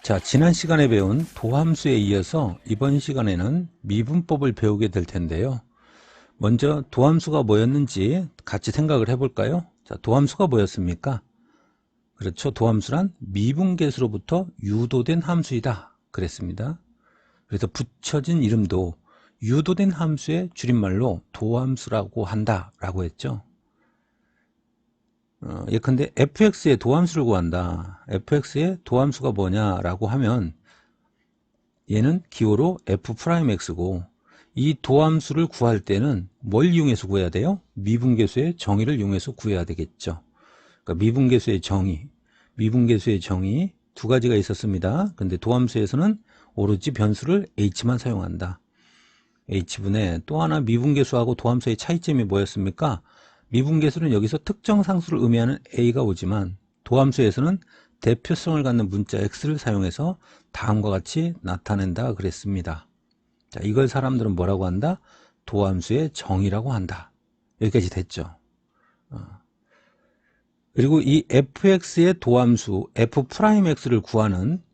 자, 지난 시간에 배운 도함수에 이어서 이번 시간에는 미분법을 배우게 될 텐데요. 먼저 도함수가 뭐였는지 같이 생각을 해볼까요? 자, 도함수가 뭐였습니까? 그렇죠. 도함수란 미분계수로부터 유도된 함수이다 그랬습니다. 그래서 붙여진 이름도 유도된 함수의 줄임말로 도함수라고 한다라고 했죠. 예컨대 fx의 도함수를 구한다. fx의 도함수가 뭐냐라고 하면 얘는 기호로 f'x고 이 도함수를 구할 때는 뭘 이용해서 구해야 돼요? 미분계수의 정의를 이용해서 구해야 되겠죠. 그러니까 미분계수의 정의 두 가지가 있었습니다. 근데 도함수에서는 오로지 변수를 h만 사용한다. h분의 또 하나 미분계수하고 도함수의 차이점이 뭐였습니까? 미분계수는 여기서 특정 상수를 의미하는 a가 오지만 도함수에서는 대표성을 갖는 문자 x를 사용해서 다음과 같이 나타낸다 그랬습니다. 자, 이걸 사람들은 뭐라고 한다? 도함수의 정의라고 한다. 여기까지 됐죠. 그리고 이 fx의 도함수 f'x를 구하는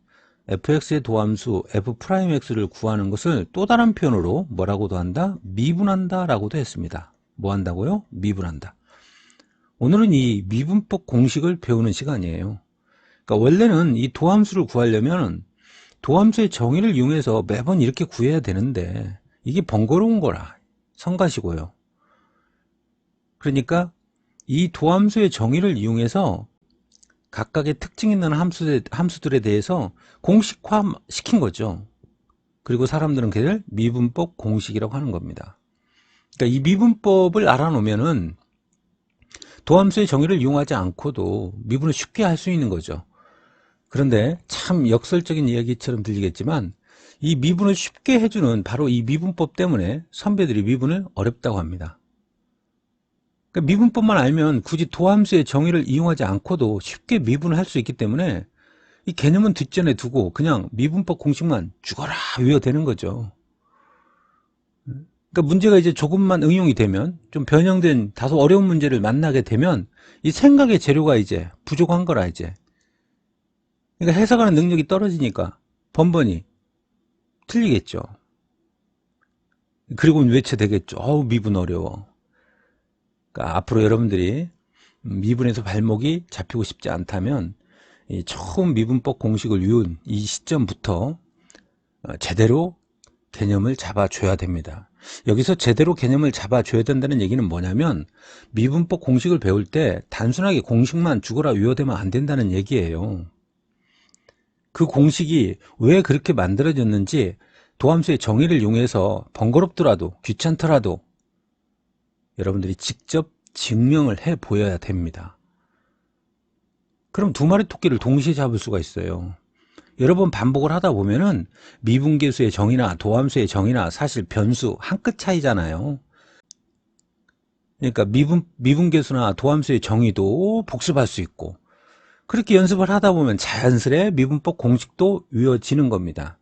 fx의 도함수 f'x를 구하는 것을 또 다른 표현으로 뭐라고도 한다? 미분한다 라고도 했습니다. 뭐 한다고요? 미분한다. 오늘은 이 미분법 공식을 배우는 시간이에요. 그러니까 원래는 이 도함수를 구하려면 도함수의 정의를 이용해서 매번 이렇게 구해야 되는데 이게 번거로운 거라 성가시고요. 그러니까 이 도함수의 정의를 이용해서 각각의 특징 있는 함수들에 대해서 공식화 시킨 거죠. 그리고 사람들은 그를 미분법 공식이라고 하는 겁니다. 그러니까 이 미분법을 알아놓으면은 도함수의 정의를 이용하지 않고도 미분을 쉽게 할 수 있는 거죠. 그런데 참 역설적인 이야기처럼 들리겠지만 이 미분을 쉽게 해주는 바로 이 미분법 때문에 선배들이 미분을 어렵다고 합니다. 그러니까 미분법만 알면 굳이 도함수의 정의를 이용하지 않고도 쉽게 미분을 할 수 있기 때문에 이 개념은 뒷전에 두고 그냥 미분법 공식만 죽어라 외워대는 거죠. 그러니까 문제가 이제 조금만 응용이 되면 좀 변형된 다소 어려운 문제를 만나게 되면 이 생각의 재료가 이제 부족한 거라 이제. 그러니까 해석하는 능력이 떨어지니까 번번이 틀리겠죠. 그리고 외쳐되겠죠. 어우 미분 어려워. 그러니까 앞으로 여러분들이 미분에서 발목이 잡히고 싶지 않다면 이 처음 미분법 공식을 외운 이 시점부터 제대로 개념을 잡아줘야 됩니다. 여기서 제대로 개념을 잡아줘야 된다는 얘기는 뭐냐면 미분법 공식을 배울 때 단순하게 공식만 죽어라 외워대면 안 된다는 얘기예요. 그 공식이 왜 그렇게 만들어졌는지 도함수의 정의를 이용해서 번거롭더라도 귀찮더라도 여러분들이 직접 증명을 해 보여야 됩니다. 그럼 두 마리 토끼를 동시에 잡을 수가 있어요. 여러 번 반복을 하다 보면은 미분계수의 정의나 도함수의 정의나 사실 변수 한 끗 차이잖아요. 그러니까 미분계수나 도함수의 정의도 복습할 수 있고 그렇게 연습을 하다 보면 자연스레 미분법 공식도 외워지는 겁니다.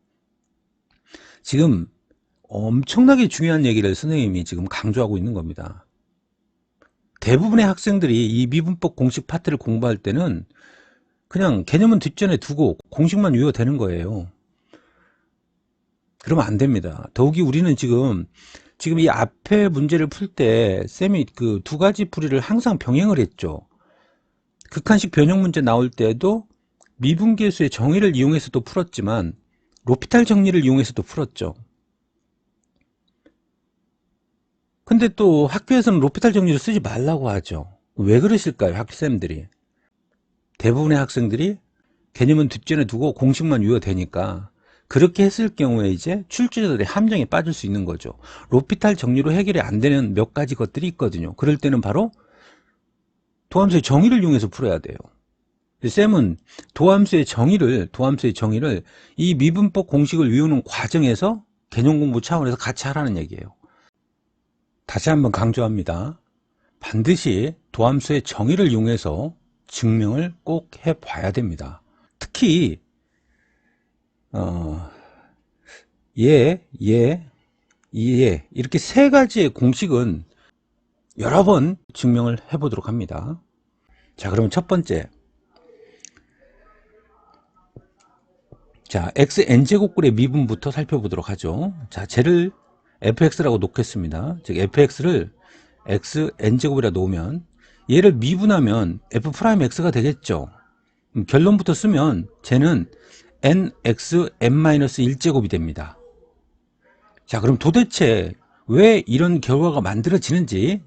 지금 엄청나게 중요한 얘기를 선생님이 지금 강조하고 있는 겁니다. 대부분의 학생들이 이 미분법 공식 파트를 공부할 때는 그냥 개념은 뒷전에 두고 공식만 외워대는 거예요. 그러면 안 됩니다. 더욱이 우리는 지금 이 앞에 문제를 풀 때 쌤이 그 두 가지 풀이를 항상 병행을 했죠. 극한식 변형 문제 나올 때도 미분계수의 정의를 이용해서도 풀었지만 로피탈 정리를 이용해서도 풀었죠. 근데 또 학교에서는 로피탈 정리를 쓰지 말라고 하죠. 왜 그러실까요? 학생들이. 대부분의 학생들이 개념은 뒷전에 두고 공식만 외워대니까 그렇게 했을 경우에 이제 출제자들의 함정에 빠질 수 있는 거죠. 로피탈 정리로 해결이 안 되는 몇 가지 것들이 있거든요. 그럴 때는 바로 도함수의 정의를 이용해서 풀어야 돼요. 쌤은 도함수의 정의를 이 미분법 공식을 외우는 과정에서 개념 공부 차원에서 같이 하라는 얘기예요. 다시 한번 강조합니다. 반드시 도함수의 정의를 이용해서 증명을 꼭 해봐야 됩니다. 특히 이렇게 세 가지의 공식은 여러 번 증명을 해보도록 합니다. 자, 그러면 첫 번째 자, xn제곱글의 미분부터 살펴보도록 하죠. 자, 쟤를 fx라고 놓겠습니다. 즉 fx를 xn제곱이라 놓으면 얘를 미분하면 f'x가 되겠죠. 결론부터 쓰면 쟤는 nxn-1제곱이 됩니다. 자, 그럼 도대체 왜 이런 결과가 만들어지는지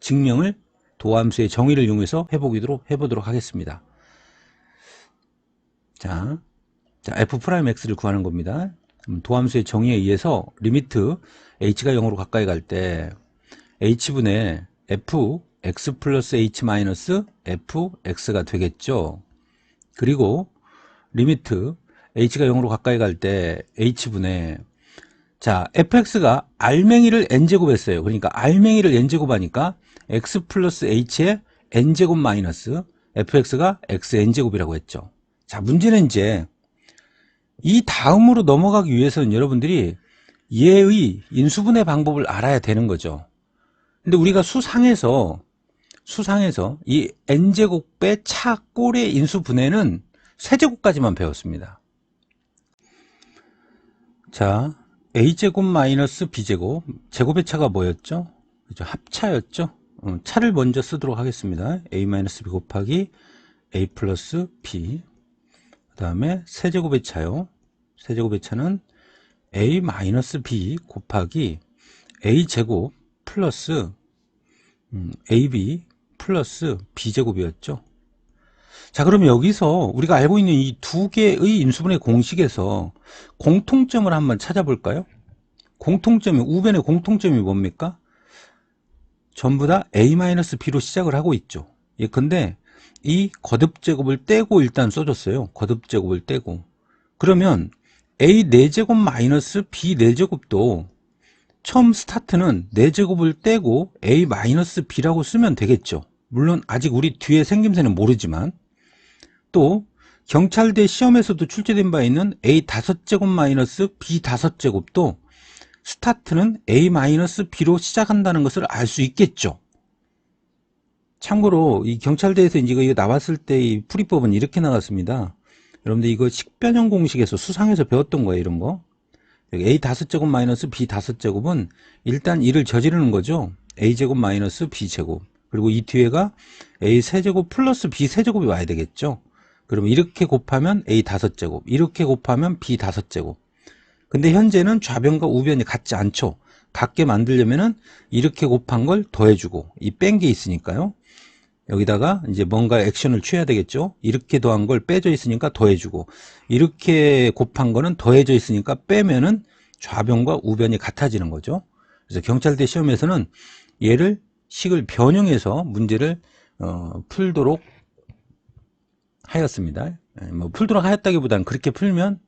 증명을 도함수의 정의를 이용해서 해보도록 하겠습니다. 자, f'x를 구하는 겁니다. 도함수의 정의에 의해서 리미트 h가 0으로 가까이 갈 때 h분의 fx 플러스 h 마이너스 fx가 되겠죠. 그리고 리미트 h가 0으로 가까이 갈 때 h분의 fx가 r맹이를 n제곱 했어요. 그러니까 r맹이를 n제곱 하니까 x 플러스 h의 n제곱 마이너스 fx가 xn제곱이라고 했죠. 자, 문제는 이제 이 다음으로 넘어가기 위해서는 여러분들이 얘의 인수분해 방법을 알아야 되는 거죠. 근데 우리가 수상에서 이 n제곱의 차꼴의 인수분해는 세제곱까지만 배웠습니다. 자, a제곱 마이너스 b제곱, 제곱의 차가 뭐였죠? 그죠? 합차였죠? 차를 먼저 쓰도록 하겠습니다. a 마이너스 b 곱하기 a 플러스 b. 그 다음에 세제곱의 차요. 세제곱의 차는 a 마이너스 b 곱하기 a 제곱 플러스 ab 플러스 b제곱이었죠. 자, 그럼 여기서 우리가 알고 있는 이 두 개의 인수분해 공식에서 공통점을 한번 찾아볼까요? 공통점이, 우변의 공통점이 뭡니까? 전부 다 a-b로 시작을 하고 있죠. 예컨대 이 거듭제곱을 떼고 일단 써줬어요. 거듭제곱을 떼고. 그러면 a 4제곱 마이너스 b 4제곱도 처음 스타트는 4제곱을 떼고 a 마이너스 b라고 쓰면 되겠죠. 물론 아직 우리 뒤에 생김새는 모르지만, 또 경찰대 시험에서도 출제된 바 있는 a 5제곱 마이너스 b 5제곱도 스타트는 a 마이너스 b로 시작한다는 것을 알 수 있겠죠. 참고로 이 경찰대에서 이제 이거 나왔을 때 이 풀이법은 이렇게 나왔습니다. 여러분들 이거 식변형 공식에서 수상에서 배웠던 거예요. 이런 거. a 5제곱 마이너스 b 5제곱은 일단 이를 저지르는 거죠. a제곱 마이너스 b제곱. 그리고 이 뒤에가 a 세제곱 플러스 b 세제곱이 와야 되겠죠. 그러면 이렇게 곱하면 a 5제곱, 이렇게 곱하면 b 5제곱. 근데 현재는 좌변과 우변이 같지 않죠. 같게 만들려면은 이렇게 곱한 걸 더해주고, 이 뺀 게 있으니까요. 여기다가 이제 뭔가 액션을 취해야 되겠죠. 이렇게 더한 걸 빼져 있으니까 더해주고, 이렇게 곱한 거는 더해져 있으니까 빼면은 좌변과 우변이 같아지는 거죠. 그래서 경찰대 시험에서는 얘를 식을 변형해서 문제를 풀도록 하였습니다. 뭐 풀도록 하였다기보다는 그렇게 풀면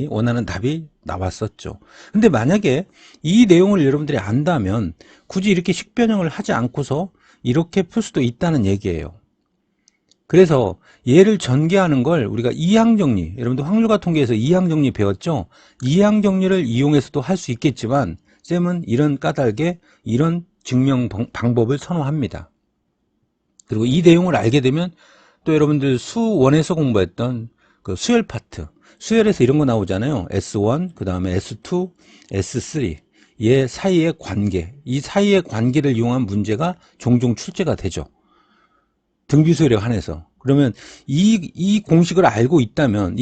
원하는 답이 나왔었죠. 근데 만약에 이 내용을 여러분들이 안다면 굳이 이렇게 식변형을 하지 않고서 이렇게 풀 수도 있다는 얘기예요. 그래서 얘를 전개하는 걸 우리가 이항정리, 여러분들 확률과 통계에서 이항정리 배웠죠? 이항정리를 이용해서도 할 수 있겠지만 쌤은 이런 까닭에 이런 증명 방법을 선호합니다. 그리고 이 내용을 알게 되면 또 여러분들 수원에서 공부했던 그 수열 파트, 수열에서 이런 거 나오잖아요. S1, 그 다음에 S2, S3. 얘 사이의 관계, 이 사이의 관계를 이용한 문제가 종종 출제가 되죠. 등비수열에 한해서. 그러면 이 공식을 알고 있다면,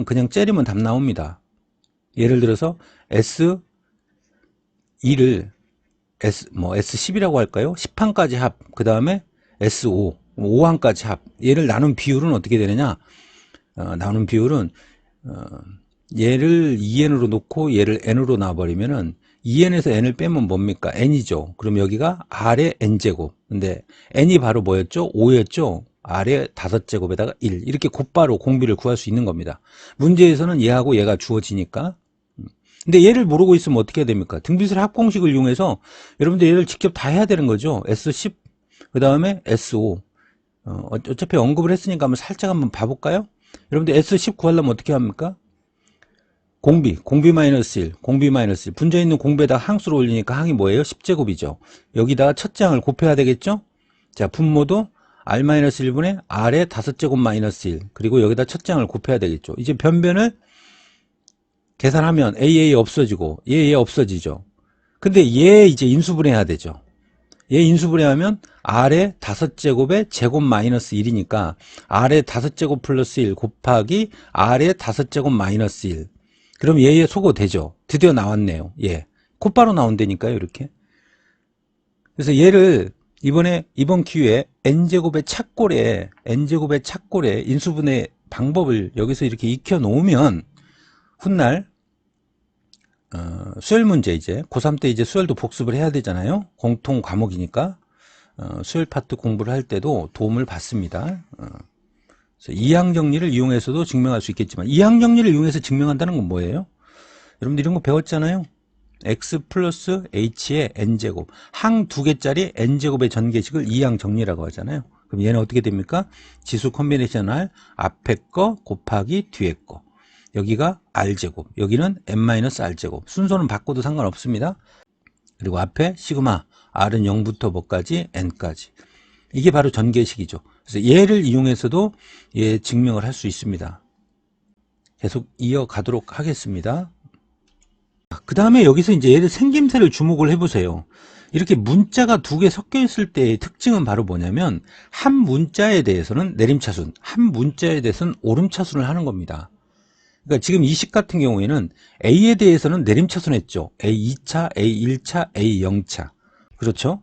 그냥 째리면 답 나옵니다. 예를 들어서 S2를 S10이라고 할까요? 10항까지 합, 그 다음에 S5, 5항까지 합. 얘를 나눈 비율은 어떻게 되느냐? 나눈 비율은 얘를 2n으로 놓고 얘를 n으로 놔버리면은 2n에서 n을 빼면 뭡니까? n이죠. 그럼 여기가 r의 n제곱. 근데 n이 바로 뭐였죠? 5였죠? r의 5제곱에다가 1. 이렇게 곧바로 공비를 구할 수 있는 겁니다. 문제에서는 얘하고 얘가 주어지니까. 근데 얘를 모르고 있으면 어떻게 해야 됩니까? 등비수열 합공식을 이용해서 여러분들 얘를 직접 다 해야 되는 거죠. S10, 그 다음에 S5. 어차피 언급을 했으니까 살짝 한번 봐볼까요? 여러분들 S10 구하려면 어떻게 합니까? 공비 마이너스 1, 공비 마이너스 1. 분자 있는 공비에다 항수를 올리니까 항이 뭐예요? 10제곱이죠. 여기다가 첫째 항을 곱해야 되겠죠? 자, 분모도 r-1분의 r의 5제곱 마이너스 1 그리고 여기다 첫 장을 곱해야 되겠죠. 이제 변변을 계산하면 a 없어지고 얘 없어지죠. 근데 얘 이제 인수분해해야 되죠. 얘 인수분해하면 r의 5제곱의 제곱 마이너스 1이니까 r의 5제곱 플러스 1 곱하기 r의 5제곱 마이너스 1. 그럼 얘의 소거 되죠. 드디어 나왔네요. 예. 곧바로 나온다니까요. 이렇게. 그래서 얘를 이번 기회에 n제곱의 착골에 인수분해 방법을 여기서 이렇게 익혀 놓으면 훗날 수열 문제 이제 고3 때 이제 수열도 복습을 해야 되잖아요. 공통 과목이니까 수열 파트 공부를 할 때도 도움을 받습니다. 그래서 이항 정리를 이용해서도 증명할 수 있겠지만 이항 정리를 이용해서 증명한다는 건 뭐예요? 여러분들 이런 거 배웠잖아요. x 플러스 h의 n제곱 항 두 개짜리 n제곱의 전개식을 이항 정리라고 하잖아요. 그럼 얘는 어떻게 됩니까? 지수 컨비네이션할 앞에 거 곱하기 뒤에 거. 여기가 r제곱, 여기는 n-r제곱. 순서는 바꿔도 상관없습니다. 그리고 앞에 시그마, r은 0부터 뭐까지? n까지. 이게 바로 전개식이죠. 그래서 얘를 이용해서도 얘 증명을 할 수 있습니다. 계속 이어가도록 하겠습니다. 그 다음에 여기서 이제 얘를 생김새를 주목을 해보세요. 이렇게 문자가 두 개 섞여 있을 때의 특징은 바로 뭐냐면 한 문자에 대해서는 내림차순, 한 문자에 대해서는 오름차순을 하는 겁니다. 그러니까 지금 이 식 같은 경우에는 A에 대해서는 내림차순 했죠. A2차, A1차, A0차. 그렇죠?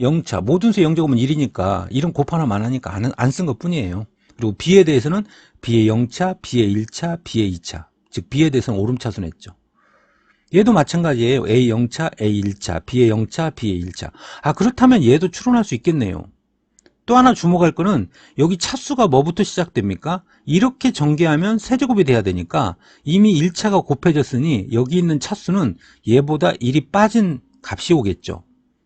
0차. 모든 수 0제곱은 1이니까 1은 곱 하나만 하니까 안 쓴 것 뿐이에요. 그리고 B에 대해서는 B의 0차, B의 1차, B의 2차. 즉 B에 대해서는 오름차순 했죠. 얘도 마찬가지예요. A 0차, A 1차, B의 0차, B의 1차. 그렇다면 얘도 추론할 수 있겠네요. 또 하나 주목할 거는 여기 차수가 뭐부터 시작됩니까? 이렇게 전개하면 세제곱이 돼야 되니까 이미 1차가 곱해졌으니 여기 있는 차수는 얘보다 1이 빠진 값이 오겠죠.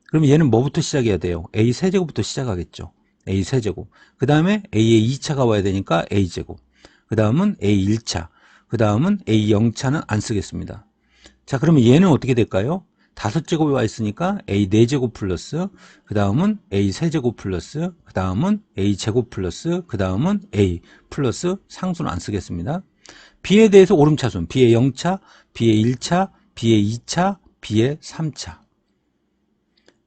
그럼 얘는 뭐부터 시작해야 돼요? A 세제곱부터 시작하겠죠. A 세제곱. 그 다음에 A의 2차가 와야 되니까 A제곱. 그 다음은 A 1차. 그 다음은 A 0차는 안 쓰겠습니다. 자, 그러면 얘는 어떻게 될까요? 5제곱이 와 있으니까 A 4제곱 플러스, 그 다음은 A 세제곱 플러스, 그 다음은 A 제곱 플러스, 그 다음은 A 플러스 상수는 안 쓰겠습니다. B에 대해서 오름차순, B의 0차, B의 1차, B의 2차, B의 3차.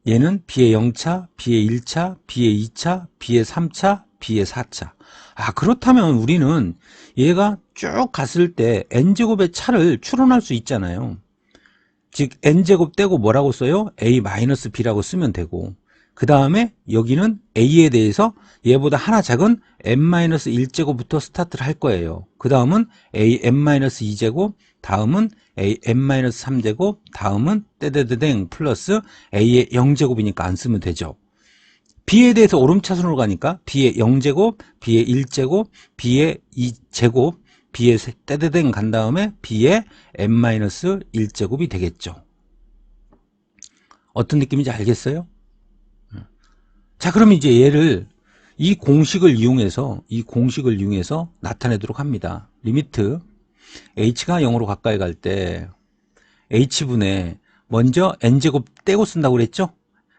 얘는 B의 0차, B의 1차, B의 2차, B의 3차, B의 4차. 그렇다면 우리는 얘가 쭉 갔을 때 n제곱의 차를 추론할 수 있잖아요. 즉 n제곱 떼고 뭐라고 써요? a-b라고 쓰면 되고 그 다음에 여기는 a에 대해서 얘보다 하나 작은 n-1제곱부터 스타트를 할 거예요. 그 다음은 an-2제곱, 다음은 an-3제곱, 다음은 떼떼떼땡 플러스 a의 0제곱이니까 안 쓰면 되죠. b에 대해서 오름차순으로 가니까 b의 0제곱, b의 1제곱, b의 2제곱, b의 떼떼땡 간 다음에 b의 n-1제곱이 되겠죠. 어떤 느낌인지 알겠어요? 자, 그럼 이제 얘를 이 공식을 이용해서 나타내도록 합니다. 리미트 h가 0으로 가까이 갈 때 h분의 먼저 n제곱 떼고 쓴다고 그랬죠?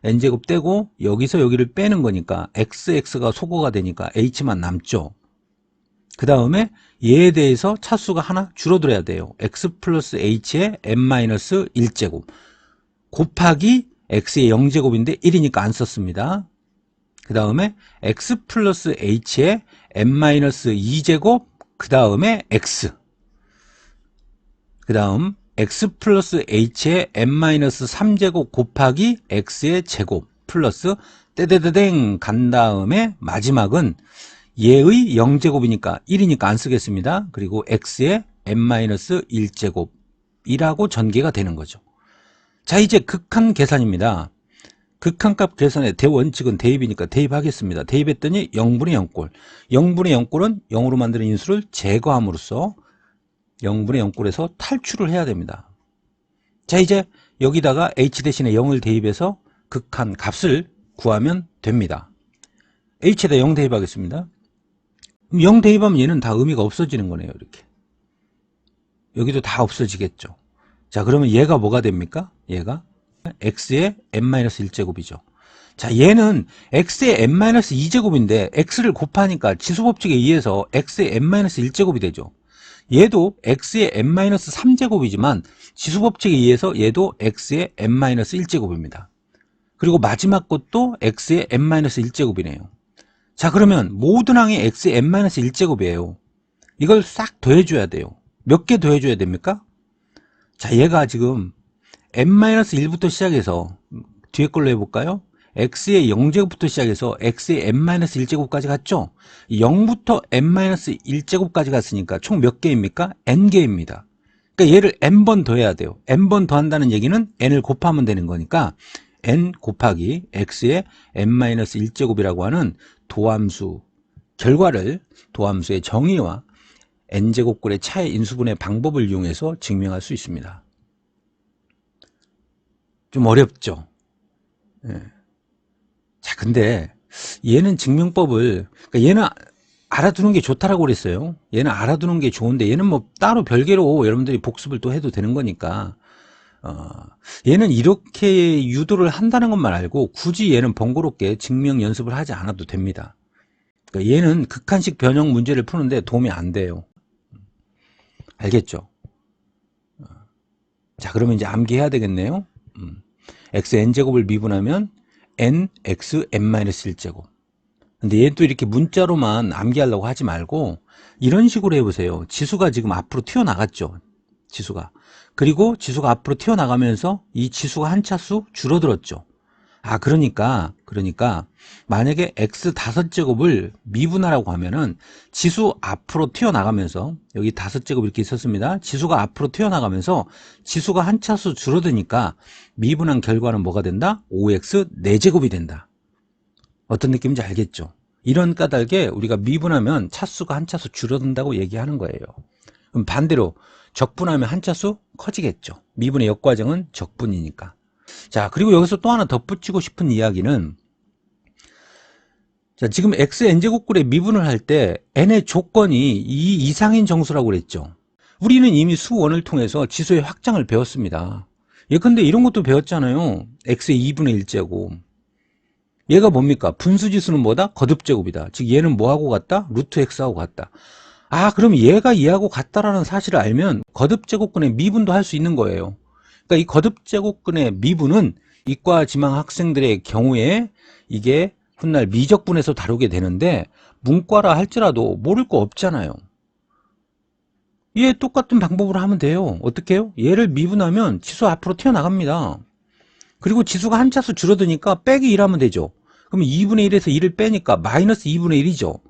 n제곱 떼고 여기서 여기를 빼는 거니까 x가 소거가 되니까 h만 남죠. 그 다음에 얘에 대해서 차수가 하나 줄어들어야 돼요. x 플러스 h의 n-1제곱 곱하기 x의 0제곱인데 1이니까 안 썼습니다. 그 다음에 x 플러스 h의 n-2제곱 그 다음에 x 그 다음 x 플러스 h의 n-3제곱 곱하기 x의 제곱 플러스 떼떼떼땡 간 다음에 마지막은 얘의 0제곱이니까 1이니까 안 쓰겠습니다. 그리고 x의 n-1제곱이라고 전개가 되는 거죠. 자, 이제 극한 계산입니다. 극한값 계산의 대원칙은 대입이니까 대입하겠습니다. 대입했더니 0분의 0꼴. 0분의 0꼴은 0으로 만드는 인수를 제거함으로써 0분의 0꼴에서 탈출을 해야 됩니다. 자, 이제 여기다가 h 대신에 0을 대입해서 극한 값을 구하면 됩니다. h에다 0 대입하겠습니다. 0 대입하면 얘는 다 의미가 없어지는 거네요. 이렇게 여기도 다 없어지겠죠. 자, 그러면 얘가 뭐가 됩니까? 얘가 x의 n-1제곱이죠. 자, 얘는 x의 n-2제곱인데 x를 곱하니까 지수법칙에 의해서 x의 n-1제곱이 되죠. 얘도 x의 n-3제곱이지만 지수법칙에 의해서 얘도 x의 n-1제곱입니다. 그리고 마지막 것도 x의 n-1제곱이네요. 자, 그러면 모든 항이 x의 n-1제곱이에요. 이걸 싹 더해줘야 돼요. 몇 개 더해줘야 됩니까? 자, 얘가 지금 n-1부터 시작해서 뒤에 걸로 해볼까요? x의 0제곱부터 시작해서 x의 n-1제곱까지 갔죠? 0부터 n-1제곱까지 갔으니까 총 몇 개입니까? n개입니다. 그러니까 얘를 n번 더해야 돼요. n번 더한다는 얘기는 n을 곱하면 되는 거니까 n 곱하기 x의 n-1제곱이라고 하는 도함수 결과를 도함수의 정의와 n제곱꼴의 차의 인수분해 방법을 이용해서 증명할 수 있습니다. 좀 어렵죠? 예. 자, 근데 얘는 증명법을, 그러니까 얘는 알아두는 게 좋다라고 그랬어요. 얘는 알아두는 게 좋은데 얘는 뭐 따로 별개로 여러분들이 복습을 또 해도 되는 거니까 얘는 이렇게 유도를 한다는 것만 알고 굳이 얘는 번거롭게 증명 연습을 하지 않아도 됩니다. 그러니까 얘는 극한식 변형 문제를 푸는데 도움이 안 돼요. 알겠죠? 자, 그러면 이제 암기해야 되겠네요. x n제곱을 미분하면 nx n-1제곱. 근데 얘 또 이렇게 문자로만 암기하려고 하지 말고 이런 식으로 해보세요. 지수가 지금 앞으로 튀어나갔죠. 지수가. 그리고 지수가 앞으로 튀어나가면서 이 지수가 한 차수 줄어들었죠. 아, 그러니까 만약에 x 5제곱을 미분하라고 하면은 지수 앞으로 튀어나가면서 여기 5제곱 이렇게 있었습니다. 지수가 앞으로 튀어나가면서 지수가 한 차수 줄어드니까 미분한 결과는 뭐가 된다? 5x 4제곱이 된다. 어떤 느낌인지 알겠죠? 이런 까닭에 우리가 미분하면 차수가 한 차수 줄어든다고 얘기하는 거예요. 그럼 반대로 적분하면 한 차수 커지겠죠. 미분의 역과정은 적분이니까. 자, 그리고 여기서 또 하나 덧붙이고 싶은 이야기는, 자, 지금 x n제곱꼴의 미분을 할 때 n의 조건이 2 이상인 정수라고 그랬죠. 우리는 이미 수원을 통해서 지수의 확장을 배웠습니다. 예컨대 이런 것도 배웠잖아요. x의 2분의 1제곱. 얘가 뭡니까? 분수지수는 뭐다? 거듭제곱이다. 즉 얘는 뭐하고 같다? 루트 x하고 같다. 아, 그럼 얘가 얘하고 같다라는 사실을 알면 거듭제곱근의 미분도 할 수 있는 거예요. 그러니까 이 거듭제곱근의 미분은 이과 지망 학생들의 경우에 이게 훗날 미적분에서 다루게 되는데 문과라 할지라도 모를 거 없잖아요. 얘 똑같은 방법으로 하면 돼요. 어떻게 해요? 얘를 미분하면 지수 앞으로 튀어나갑니다. 그리고 지수가 한 차수 줄어드니까 빼기 1하면 되죠. 그럼 2분의 1에서 1을 빼니까 마이너스 2분의 1이죠.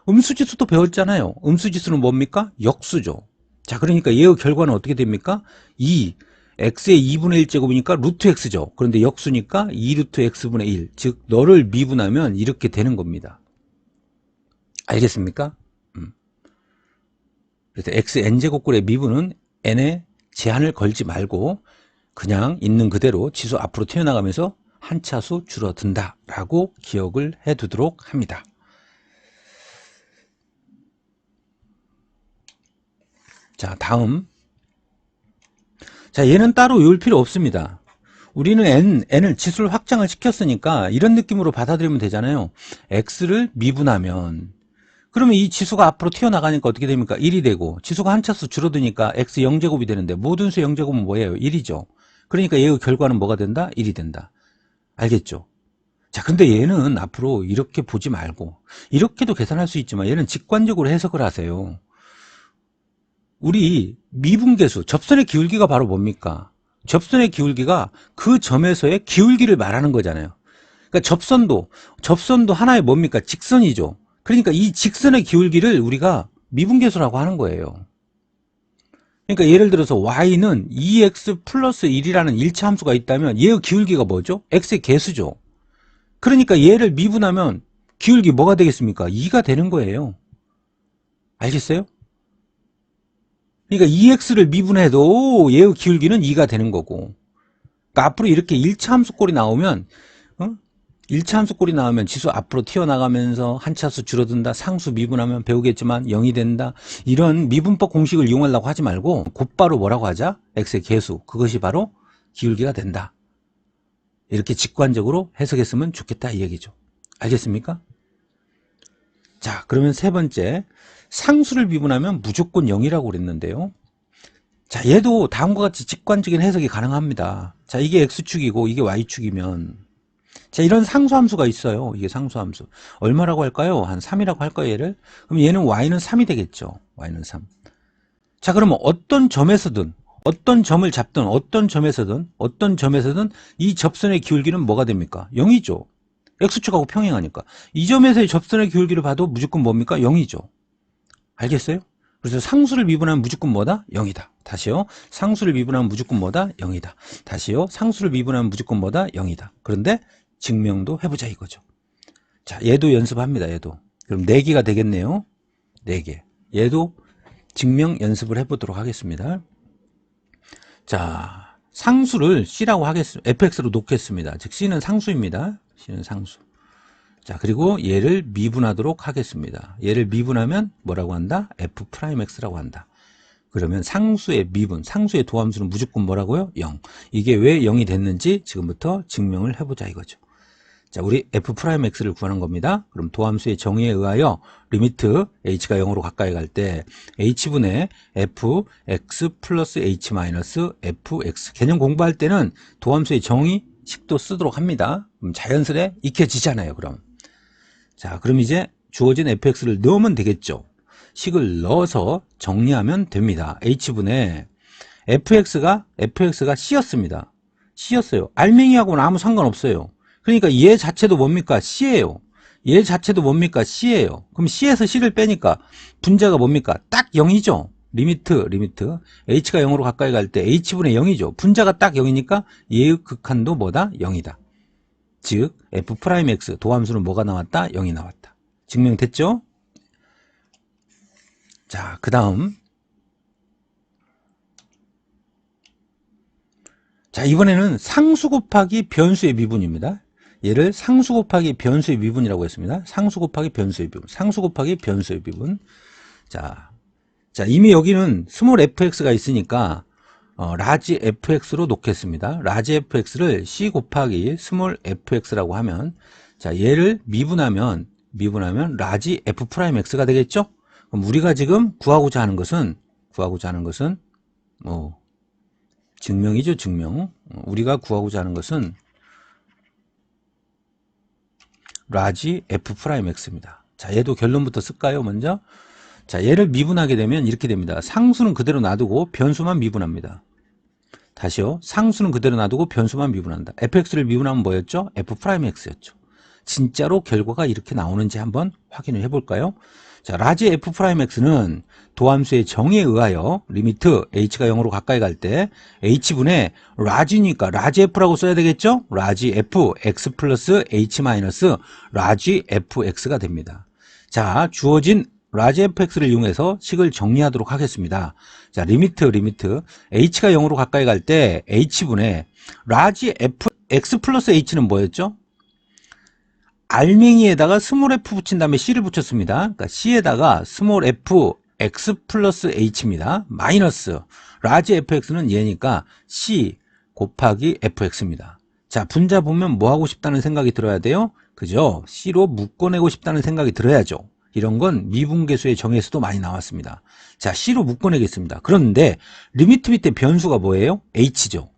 음수지수도 배웠잖아요. 음수지수는 뭡니까? 역수죠. 자, 그러니까 얘의 결과는 어떻게 됩니까? x의 2분의 1제곱이니까 루트 x죠. 그런데 역수니까 2루트 x분의 1. 즉 너를 미분하면 이렇게 되는 겁니다. 알겠습니까? 그래서 x n제곱꼴의 미분은 n에 제한을 걸지 말고 그냥 있는 그대로 지수 앞으로 튀어나가면서 한 차수 줄어든다 라고 기억을 해 두도록 합니다. 자, 다음. 자, 얘는 따로 외울 필요 없습니다. 우리는 n을 지수를 확장을 시켰으니까 이런 느낌으로 받아들이면 되잖아요. x를 미분하면 그러면 이 지수가 앞으로 튀어나가니까 어떻게 됩니까? 1이 되고 지수가 한 차수 줄어드니까 x 0제곱이 되는데 모든 수 0제곱은 뭐예요? 1이죠. 그러니까 얘의 결과는 뭐가 된다? 1이 된다. 알겠죠? 자, 근데 얘는 앞으로 이렇게 보지 말고 이렇게도 계산할 수 있지만 얘는 직관적으로 해석을 하세요. 우리 미분계수, 접선의 기울기가 바로 뭡니까? 접선의 기울기가 그 점에서의 기울기를 말하는 거잖아요. 그러니까 접선도 하나의 뭡니까? 직선이죠. 그러니까 이 직선의 기울기를 우리가 미분계수라고 하는 거예요. 그러니까 예를 들어서 y는 2x 플러스 1이라는 1차 함수가 있다면 얘의 기울기가 뭐죠? x의 개수죠. 그러니까 얘를 미분하면 기울기 뭐가 되겠습니까? 2가 되는 거예요. 알겠어요? 그러니까 2x를 미분해도 얘의 기울기는 2가 되는 거고. 그러니까 앞으로 이렇게 1차 함수꼴이 나오면 1차 함수꼴이 나오면 지수 앞으로 튀어나가면서 한 차수 줄어든다. 상수 미분하면 배우겠지만 0이 된다. 이런 미분법 공식을 이용하려고 하지 말고 곧바로 뭐라고 하자? x의 개수. 그것이 바로 기울기가 된다. 이렇게 직관적으로 해석했으면 좋겠다 이 얘기죠. 알겠습니까? 자, 그러면 세 번째, 상수를 미분하면 무조건 0이라고 그랬는데요. 자, 얘도 다음과 같이 직관적인 해석이 가능합니다. 자, 이게 x축이고 이게 y축이면, 자, 이런 상수함수가 있어요. 이게 상수함수. 얼마라고 할까요? 한 3이라고 할까요, 얘를? 그럼 얘는 y는 3이 되겠죠. y는 3. 자, 그러면 어떤 점에서든, 어떤 점을 잡든, 어떤 점에서든 이 접선의 기울기는 뭐가 됩니까? 0이죠. x축하고 평행하니까. 이 점에서의 접선의 기울기를 봐도 무조건 뭡니까? 0이죠. 알겠어요? 그래서 상수를 미분하면 무조건 뭐다? 0이다. 다시요. 상수를 미분하면 무조건 뭐다? 0이다. 다시요. 상수를 미분하면 무조건 뭐다? 0이다. 그런데 증명도 해보자 이거죠. 자, 얘도 연습합니다. 얘도. 그럼 4개가 되겠네요. 4개. 얘도 증명 연습을 해보도록 하겠습니다. 자, 상수를 C라고 하겠습니다. fx로 놓겠습니다. 즉 C는 상수입니다. C는 상수. 자, 그리고 얘를 미분하도록 하겠습니다. 얘를 미분하면 뭐라고 한다? f'x라고 한다. 그러면 상수의 미분, 상수의 도함수는 무조건 뭐라고요? 0. 이게 왜 0이 됐는지 지금부터 증명을 해보자 이거죠. 자, 우리 f'x를 구하는 겁니다. 그럼 도함수의 정의에 의하여 리미트 h가 0으로 가까이 갈 때 h분의 fx 플러스 h 마이너스 fx. 개념 공부할 때는 도함수의 정의식도 쓰도록 합니다. 그럼 자연스레 익혀지잖아요. 그럼. 자, 그럼 이제 주어진 fx를 넣으면 되겠죠. 식을 넣어서 정리하면 됩니다. h분의 fx가 c였습니다. c였어요. 알맹이하고는 아무 상관없어요. 그러니까 얘 자체도 뭡니까? C예요. 얘 자체도 뭡니까? C예요. 그럼 C에서 C를 빼니까 분자가 뭡니까? 딱 0이죠. 리미트 H가 0으로 가까이 갈 때 H분의 0이죠. 분자가 딱 0이니까 얘의 극한도 뭐다? 0이다. 즉 F'X 도함수는 뭐가 나왔다? 0이 나왔다. 증명됐죠? 자, 그 다음, 자, 이번에는 상수 곱하기 변수의 미분입니다. 얘를 상수 곱하기 변수의 미분이라고 했습니다. 상수 곱하기 변수의 미분. 상수 곱하기 변수의 미분. 자, 이미 여기는 스몰 fx가 있으니까 라지 fx로 놓겠습니다. 라지 fx를 c 곱하기 스몰 fx라고 하면, 자, 얘를 미분하면 라지 f'x가 되겠죠? 그럼 우리가 지금 구하고자 하는 것은 증명이죠, 증명. 우리가 구하고자 하는 것은 라지 f'x입니다. 자, 얘도 결론부터 쓸까요, 먼저? 자, 얘를 미분하게 되면 이렇게 됩니다. 상수는 그대로 놔두고 변수만 미분합니다. 다시요. 상수는 그대로 놔두고 변수만 미분한다. fx를 미분하면 뭐였죠? f'x였죠. 진짜로 결과가 이렇게 나오는지 한번 확인을 해볼까요? 자, 라지 f'x는 도함수의 정의에 의하여 리미트 h가 0으로 가까이 갈 때 h분의 라지니까 라지 f라고 써야 되겠죠? 라지 f x 플러스 h 마이너스 라지 fx가 됩니다. 자, 주어진 라지 fx를 이용해서 식을 정리하도록 하겠습니다. 자, 리미트 h가 0으로 가까이 갈 때 h분의 라지 f x 플러스 h는 뭐였죠? 알맹이에다가 스몰 f 붙인 다음에 c를 붙였습니다. 그러니까 c에다가 스몰 f x 플러스 h입니다. 마이너스 라지 fx는 얘니까 c 곱하기 fx입니다. 자, 분자 보면 뭐 하고 싶다는 생각이 들어야 돼요? 그죠? c로 묶어내고 싶다는 생각이 들어야죠. 이런 건 미분계수의 정의에서도 많이 나왔습니다. 자, c로 묶어내겠습니다. 그런데 리미트 밑에 변수가 뭐예요? h죠.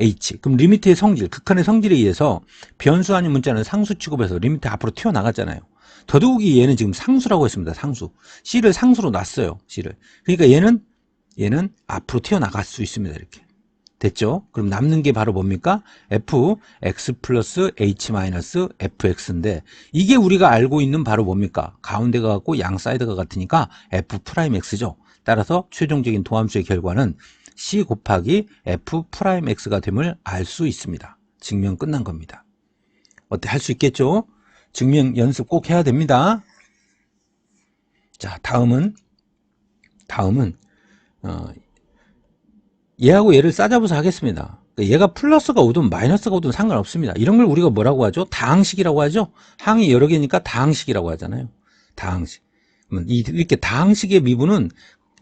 h. 그럼 리미트의 성질, 극한의 성질에 의해서 변수 아닌 문자는 상수 취급해서 리미트 앞으로 튀어나갔잖아요. 더더욱이 얘는 지금 상수라고 했습니다. 상수. c를 상수로 놨어요. c를. 그러니까 얘는 앞으로 튀어나갈 수 있습니다. 이렇게. 됐죠? 그럼 남는 게 바로 뭡니까? fx 플러스 h 마이너스 fx인데 이게 우리가 알고 있는 바로 뭡니까? 가운데가 같고 양 사이드가 같으니까 f'x죠. 따라서 최종적인 도함수의 결과는 c 곱하기 f'x가 됨을 알 수 있습니다. 증명 끝난 겁니다. 어때? 할 수 있겠죠? 증명 연습 꼭 해야 됩니다. 자, 다음은 얘하고 얘를 싸잡아서 하겠습니다. 얘가 플러스가 오든 마이너스가 오든 상관없습니다. 이런 걸 우리가 뭐라고 하죠? 다항식이라고 하죠? 항이 여러 개니까 다항식이라고 하잖아요. 다항식. 이렇게 다항식의 미분은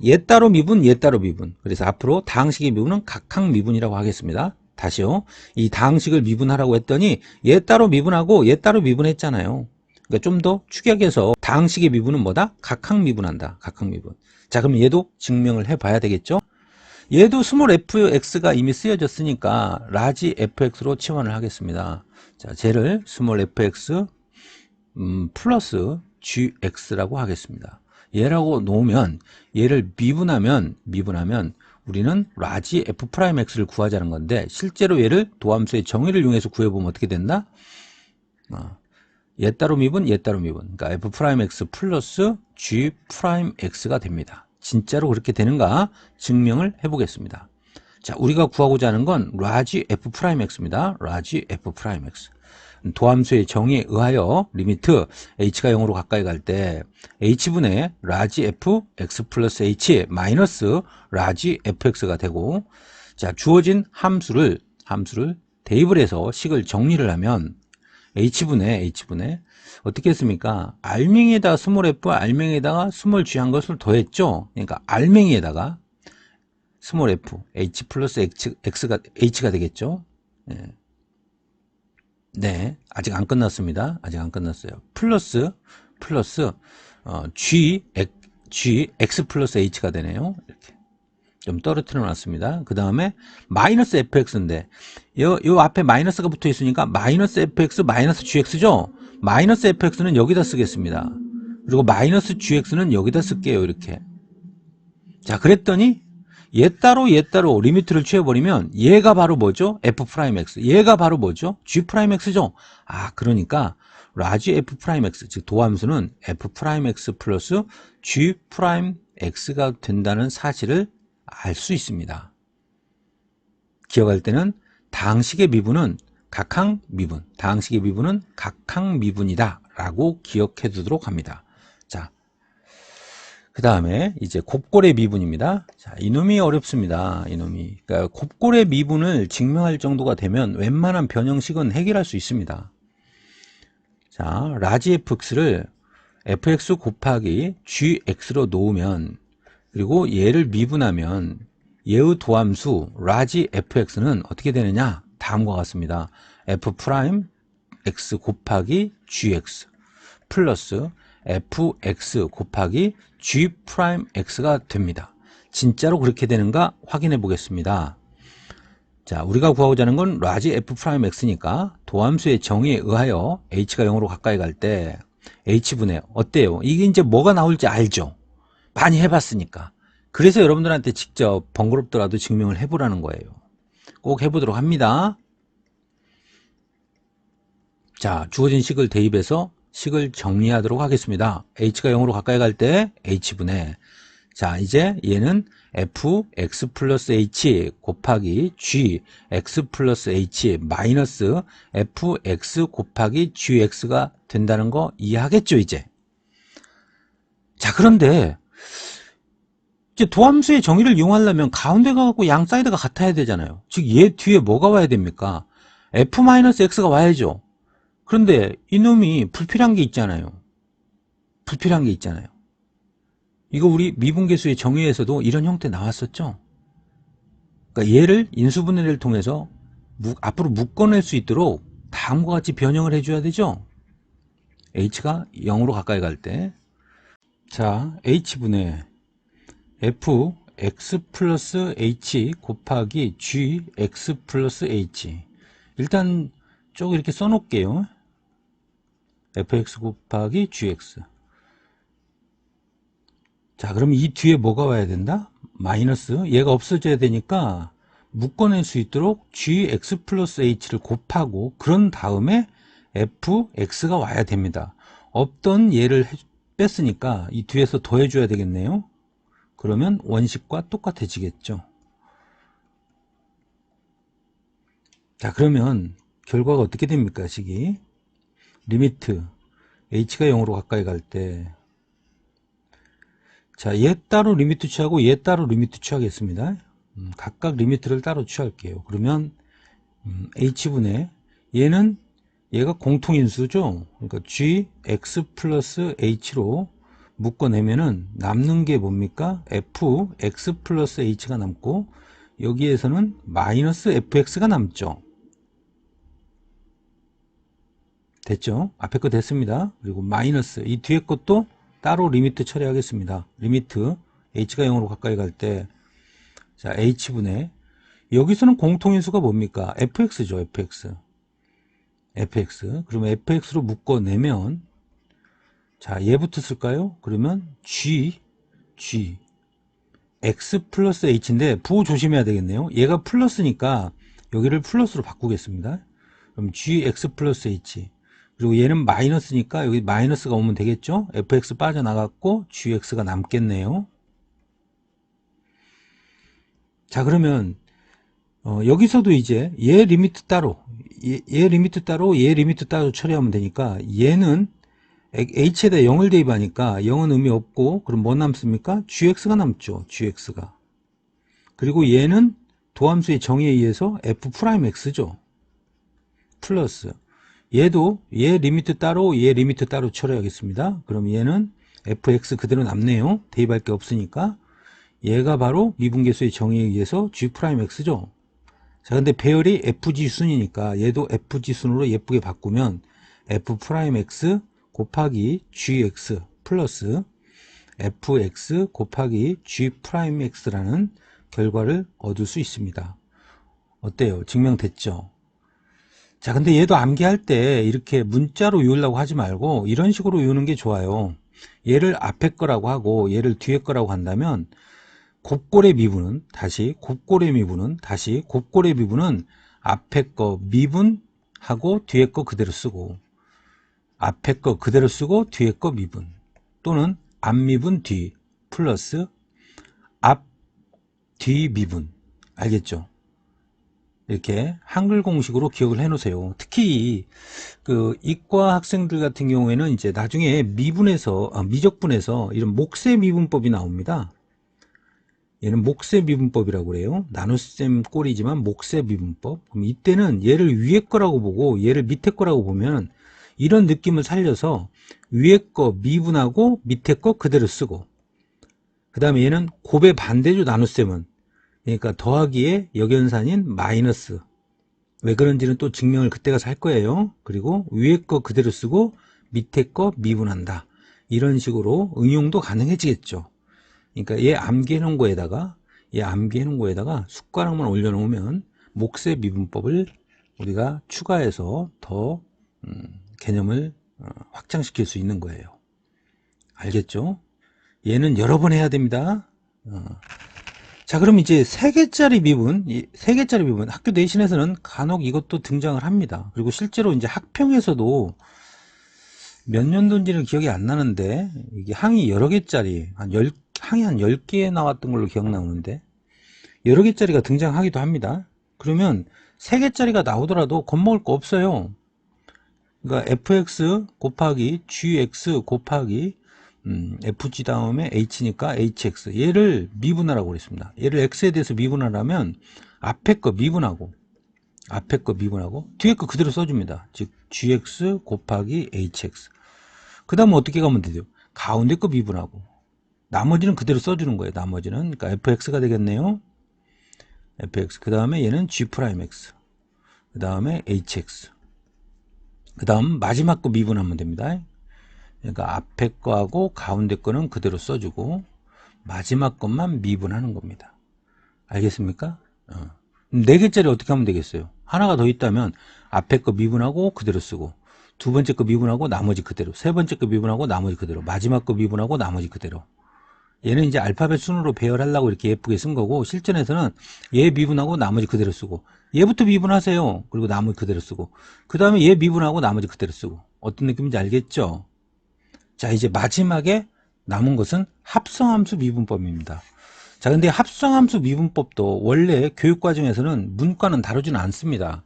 얘 따로 미분, 얘 따로 미분. 그래서 앞으로 다항식의 미분은 각항 미분이라고 하겠습니다. 다시요. 이 다항식을 미분하라고 했더니 얘 따로 미분하고 얘 따로 미분했잖아요. 그러니까 좀 더 축약해서 다항식의 미분은 뭐다? 각항 미분한다. 각항 미분. 자, 그럼 얘도 증명을 해봐야 되겠죠? 얘도 스몰 fx가 이미 쓰여졌으니까 라지 fx로 치환을 하겠습니다. 자, 쟤를 스몰 fx 플러스 gx라고 하겠습니다. 얘라고 놓으면 얘를 미분하면 우리는 라지 f'x를 구하자는 건데 실제로 얘를 도함수의 정의를 이용해서 구해보면 어떻게 된다? 얘 따로 미분, 얘 따로 미분. 그러니까 f'x 플러스 g'x가 됩니다. 진짜로 그렇게 되는가 증명을 해보겠습니다. 자, 우리가 구하고자 하는 건 라지 f'x입니다. 라지 f'x. 도함수의 정의에 의하여 리미트 h가 0으로 가까이 갈 때 h분의 라지 fx 플러스 h 마이너스 라지 fx가 되고, 자, 주어진 함수를 대입을 해서 식을 정리를 하면 h분의 어떻게 했습니까? 알맹이에다가 스몰 f, 알맹이에다가 스몰 g 한 것을 더했죠. 그러니까 알맹이에다가 스몰 f, h 플러스 x가 h가 되겠죠. 네, 아직 안 끝났습니다. 아직 안 끝났어요. 플러스 g x 플러스 h가 되네요. 이렇게 좀 떨어뜨려 놨습니다. 그 다음에 마이너스 fx인데 요 앞에 마이너스가 붙어 있으니까 마이너스 fx 마이너스 gx죠. 마이너스 fx는 여기다 쓰겠습니다. 그리고 마이너스 gx는 여기다 쓸게요. 이렇게. 자, 그랬더니 얘 따로 리미트를 취해버리면 얘가 바로 뭐죠? f'x. 얘가 바로 뭐죠? g'x죠. 아, 그러니까 라지 f'x, 즉 도함수는 f'x 플러스 g'x가 된다는 사실을 알 수 있습니다. 기억할 때는 다항식의 미분은 각항미분, 다항식의 미분은 각항미분이다 라고 기억해 두도록 합니다. 자, 그 다음에 이제 곱골의 미분입니다. 자, 이놈이 어렵습니다. 이놈이. 그러니까 곱골의 미분을 증명할 정도가 되면 웬만한 변형식은 해결할 수 있습니다. 자, 라지 fx를 fx 곱하기 gx로 놓으면, 그리고 얘를 미분하면 얘의 도함수 라지 fx는 어떻게 되느냐? 다음과 같습니다. f'x 곱하기 gx 플러스 fx 곱하기 g'x가 됩니다. 진짜로 그렇게 되는가 확인해 보겠습니다. 자, 우리가 구하고자 하는 건 라지 f'x니까 도함수의 정의에 의하여 h가 0으로 가까이 갈 때 h분의 어때요? 이게 이제 뭐가 나올지 알죠? 많이 해봤으니까. 그래서 여러분들한테 직접 번거롭더라도 증명을 해보라는 거예요. 꼭 해보도록 합니다. 자, 주어진 식을 대입해서 식을 정리하도록 하겠습니다. h가 0으로 가까이 갈 때 h분의, 자, 이제 얘는 fx 플러스 h 곱하기 gx 플러스 h 마이너스 fx 곱하기 gx가 된다는 거 이해하겠죠, 이제? 자, 그런데 이제 도함수의 정의를 이용하려면 가운데가 같고 양 사이드가 같아야 되잖아요. 즉 얘 뒤에 뭐가 와야 됩니까? f-x가 와야죠. 그런데 이놈이 불필요한 게 있잖아요. 불필요한 게 있잖아요. 이거 우리 미분계수의 정의에서도 이런 형태 나왔었죠. 그러니까 얘를 인수분해를 통해서 앞으로 묶어낼 수 있도록 다음과 같이 변형을 해줘야 되죠. h가 0으로 가까이 갈 때, 자, h분의 fx 플러스 h 곱하기 gx 플러스 h, 일단 쭉 이렇게 써놓을게요. fx 곱하기 gx. 자, 그럼 이 뒤에 뭐가 와야 된다? 마이너스, 얘가 없어져야 되니까 묶어낼 수 있도록 gx 플러스 h를 곱하고 그런 다음에 fx가 와야 됩니다. 없던 얘를 뺐으니까 이 뒤에서 더해줘야 되겠네요. 그러면 원식과 똑같아지겠죠. 자, 그러면 결과가 어떻게 됩니까? 식이 리미트 h가 0으로 가까이 갈 때, 자, 얘 따로 리미트 취하고 얘 따로 리미트 취하겠습니다. 각각 리미트를 따로 취할게요. 그러면 h분의, 얘가 공통인수죠. 그러니까 gx 플러스 h로 묶어내면은 남는 게 뭡니까? fx 플러스 h가 남고, 여기에서는 마이너스 fx가 남죠. 됐죠? 앞에 거 됐습니다. 그리고 마이너스 이 뒤에 것도 따로 리미트 처리하겠습니다. 리미트 h가 0으로 가까이 갈 때 자 h분의 여기서는 공통인수가 뭡니까? fx죠. fx 그러면 fx로 묶어내면 자 얘부터 쓸까요? 그러면 g x 플러스 h인데 부호 조심해야 되겠네요. 얘가 플러스니까 여기를 플러스로 바꾸겠습니다. 그럼 gx 플러스 h 그리고 얘는 마이너스니까 여기 마이너스가 오면 되겠죠. fx 빠져나갔고 gx가 남겠네요. 자 그러면 여기서도 이제 얘 리미트 따로 얘 리미트 따로 얘 리미트 따로 처리하면 되니까 얘는 h에다 0을 대입하니까 0은 의미 없고 그럼 뭐 남습니까? gx가 남죠. gx가 그리고 얘는 도함수의 정의에 의해서 f'x죠. 플러스 얘도 얘 리미트 따로 얘 리미트 따로 처리하겠습니다. 그럼 얘는 fx 그대로 남네요. 대입할 게 없으니까 얘가 바로 미분계수의 정의에 의해서 g'x죠. 자 근데 배열이 fg 순이니까 얘도 fg 순으로 예쁘게 바꾸면 f'x 곱하기 gx 플러스 fx 곱하기 g'x라는 결과를 얻을 수 있습니다. 어때요? 증명됐죠? 자 근데 얘도 암기할 때 이렇게 문자로 외우려고 하지 말고 이런 식으로 외우는 게 좋아요. 얘를 앞에 거라고 하고 얘를 뒤에 거라고 한다면 곱골의 미분은 다시 앞에 거 미분하고 뒤에 거 그대로 쓰고 앞에 거 그대로 쓰고 뒤에 거 미분 또는 앞미분 뒤 플러스 앞 뒤 미분 알겠죠? 이렇게 한글 공식으로 기억을 해 놓으세요. 특히 그 이과 학생들 같은 경우에는 이제 나중에 미적분에서 이런 목세 미분법이 나옵니다. 얘는 목세 미분법이라고 그래요. 나눗셈 꼴이지만 목세 미분법. 그럼 이때는 얘를 위에 거라고 보고 얘를 밑에 거라고 보면 이런 느낌을 살려서 위에 거 미분하고 밑에 거 그대로 쓰고 그 다음에 얘는 곱의 반대죠. 나눗셈은 그러니까 더하기에 역연산인 마이너스 왜 그런지는 또 증명을 그때 가서 할 거예요. 그리고 위에 거 그대로 쓰고 밑에 거 미분한다. 이런 식으로 응용도 가능해지겠죠. 그러니까 얘 암기해 놓은 거에다가 숟가락만 올려 놓으면 목세 미분법을 우리가 추가해서 더 개념을 확장시킬 수 있는 거예요. 알겠죠? 얘는 여러 번 해야 됩니다. 자 그럼 이제 3개짜리 미분 학교 내신에서는 간혹 이것도 등장을 합니다. 그리고 실제로 이제 학평에서도 몇 년도인지는 기억이 안 나는데 이게 항이 여러 개짜리 항이 한 10개 나왔던 걸로 기억나오는데 여러 개짜리가 등장하기도 합니다. 그러면 3개짜리가 나오더라도 겁먹을 거 없어요. 그러니까 fx 곱하기 gx 곱하기 fg 다음에 h니까 hx 얘를 미분하라고 그랬습니다. 얘를 x에 대해서 미분하려면 앞에 거 미분하고 뒤에 거 그대로 써줍니다. 즉 gx 곱하기 hx 그 다음에 어떻게 가면 되죠? 가운데 거 미분하고 나머지는 그대로 써주는 거예요. 나머지는 그러니까 fx가 되겠네요. fx 그 다음에 얘는 g'x 그 다음에 hx 그 다음 마지막 거 미분하면 됩니다. 그러니까 앞에 거하고 가운데 거는 그대로 써주고 마지막 것만 미분하는 겁니다. 알겠습니까? 4개짜리 어떻게 하면 되겠어요? 하나가 더 있다면 앞에 거 미분하고 그대로 쓰고 두 번째 거 미분하고 나머지 그대로 세 번째 거 미분하고 나머지 그대로 마지막 거 미분하고 나머지 그대로 얘는 이제 알파벳 순으로 배열하려고 이렇게 예쁘게 쓴 거고 실전에서는 얘 미분하고 나머지 그대로 쓰고 얘부터 미분하세요. 그리고 나머지 그대로 쓰고 그 다음에 얘 미분하고 나머지 그대로 쓰고 어떤 느낌인지 알겠죠? 자 이제 마지막에 남은 것은 합성함수 미분법입니다. 자 근데 합성함수 미분법도 원래 교육과정에서는 문과는 다루지는 않습니다.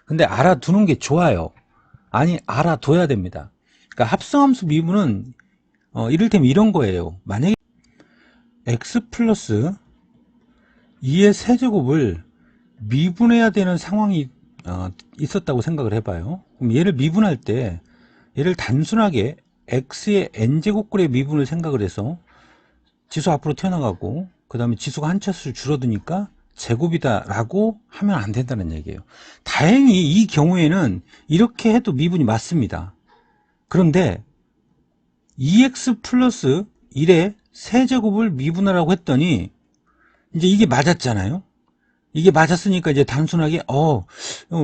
근데 알아두는 게 좋아요. 아니 알아둬야 됩니다. 그러니까 합성함수 미분은 이를테면 이런 거예요. 만약에 x 플러스 2의 세제곱을 미분해야 되는 상황이 있었다고 생각을 해봐요. 그럼 얘를 미분할 때 얘를 단순하게 x의 n제곱꼴의 미분을 생각을 해서 지수 앞으로 튀어나가고 그 다음에 지수가 한 차수 줄어드니까 제곱이다 라고 하면 안 된다는 얘기예요. 다행히 이 경우에는 이렇게 해도 미분이 맞습니다. 그런데 2x 플러스 1의 세제곱을 미분하라고 했더니 이제 이게 맞았잖아요. 이게 맞았으니까 이제 단순하게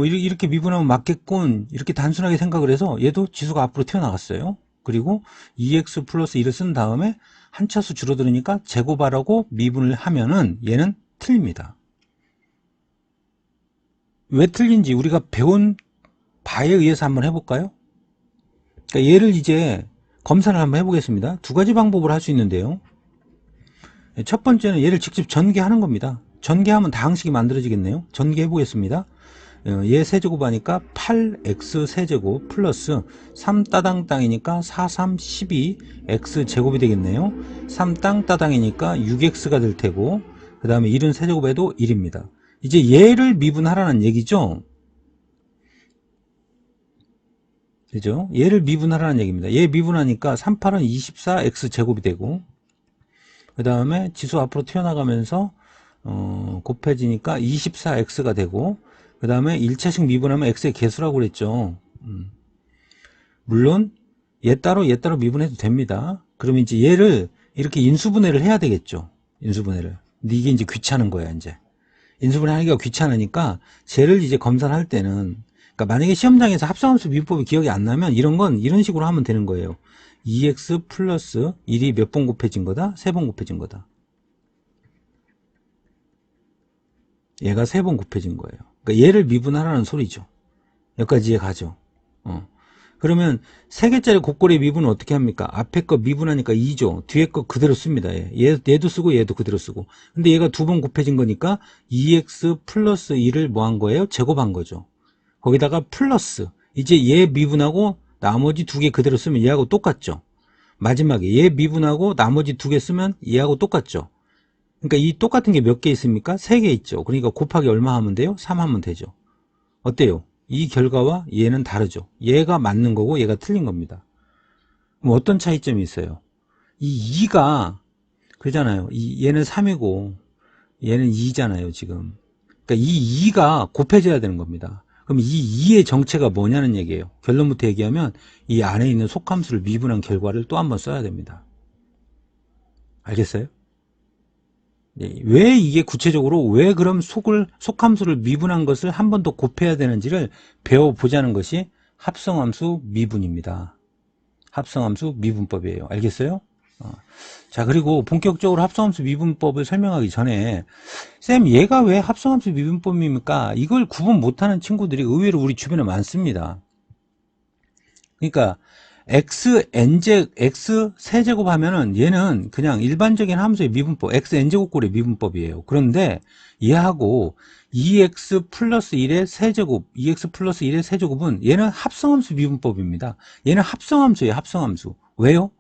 이렇게 미분하면 맞겠군 이렇게 단순하게 생각을 해서 얘도 지수가 앞으로 튀어나갔어요. 그리고 2x 플러스 1을 쓴 다음에 한 차수 줄어들으니까 제곱하라고 미분을 하면은 얘는 틀립니다. 왜 틀린지 우리가 배운 바에 의해서 한번 해볼까요? 그러니까 얘를 이제 검사를 한번 해보겠습니다. 두 가지 방법을 할 수 있는데요. 첫 번째는 얘를 직접 전개하는 겁니다. 전개하면 다항식이 만들어지겠네요. 전개해 보겠습니다. 얘 세제곱 하니까 8x 세제곱 플러스 3 따당땅이니까 4, 3, 12 x 제곱이 되겠네요. 3 땅따당이니까 6x가 될 테고 그 다음에 1은 세제곱해도 1입니다. 이제 얘를 미분하라는 얘기죠. 그죠? 얘를 미분하라는 얘기입니다. 얘 미분하니까 3, 8은 24 x 제곱이 되고 그 다음에 지수 앞으로 튀어나가면서 곱해지니까 24x가 되고 그 다음에 1차식 미분하면 x의 개수라고 그랬죠. 물론 얘 따로 미분해도 됩니다. 그러면 이제 얘를 이렇게 인수분해를 해야 되겠죠. 인수분해를. 근데 이게 이제 귀찮은 거야 이제. 인수분해 하기가 귀찮으니까 쟤를 이제 검사를 할 때는 그러니까 만약에 시험장에서 합성함수 미분법이 기억이 안 나면 이런 건 이런 식으로 하면 되는 거예요. 2x 플러스 1이 몇 번 곱해진 거다? 3번 곱해진 거다. 얘가 3번 곱해진 거예요. 그러니까 얘를 미분하라는 소리죠. 여기까지 이해 가죠. 그러면 3개짜리 곱골의 미분은 어떻게 합니까? 앞에 거 미분하니까 2죠. 뒤에 거 그대로 씁니다. 얘도 쓰고 얘도 그대로 쓰고. 근데 얘가 2번 곱해진 거니까 2x 플러스 1을 뭐 한 거예요? 제곱한 거죠. 거기다가 플러스 이제 얘 미분하고 나머지 2개 그대로 쓰면 얘하고 똑같죠. 마지막에 얘 미분하고 나머지 2개 쓰면 얘하고 똑같죠. 그러니까 이 똑같은 게 몇 개 있습니까? 3개 있죠. 그러니까 곱하기 얼마 하면 돼요? 3 하면 되죠. 어때요? 이 결과와 얘는 다르죠. 얘가 맞는 거고 얘가 틀린 겁니다. 그럼 어떤 차이점이 있어요? 이 2가 그러잖아요. 얘는 3이고 얘는 2잖아요 지금. 그러니까 이 2가 곱해져야 되는 겁니다. 그럼 이 2의 정체가 뭐냐는 얘기예요. 결론부터 얘기하면 이 안에 있는 속함수를 미분한 결과를 또 한번 써야 됩니다. 알겠어요? 왜 이게 구체적으로 왜 그럼 속함수를 미분한 것을 한 번 더 곱해야 되는지를 배워보자는 것이 합성함수 미분입니다. 합성함수 미분법이에요. 알겠어요? 자, 그리고 본격적으로 합성함수 미분법을 설명하기 전에 쌤 얘가 왜 합성함수 미분법입니까? 이걸 구분 못하는 친구들이 의외로 우리 주변에 많습니다. 그러니까 x 세제곱 하면은 얘는 그냥 일반적인 함수의 미분법 x n제곱꼴의 미분법이에요. 그런데 얘하고 2x 플러스 1의 세제곱 2x 플러스 1의 세제곱은 얘는 합성함수 미분법입니다. 얘는 합성함수예요. 합성함수. 왜요?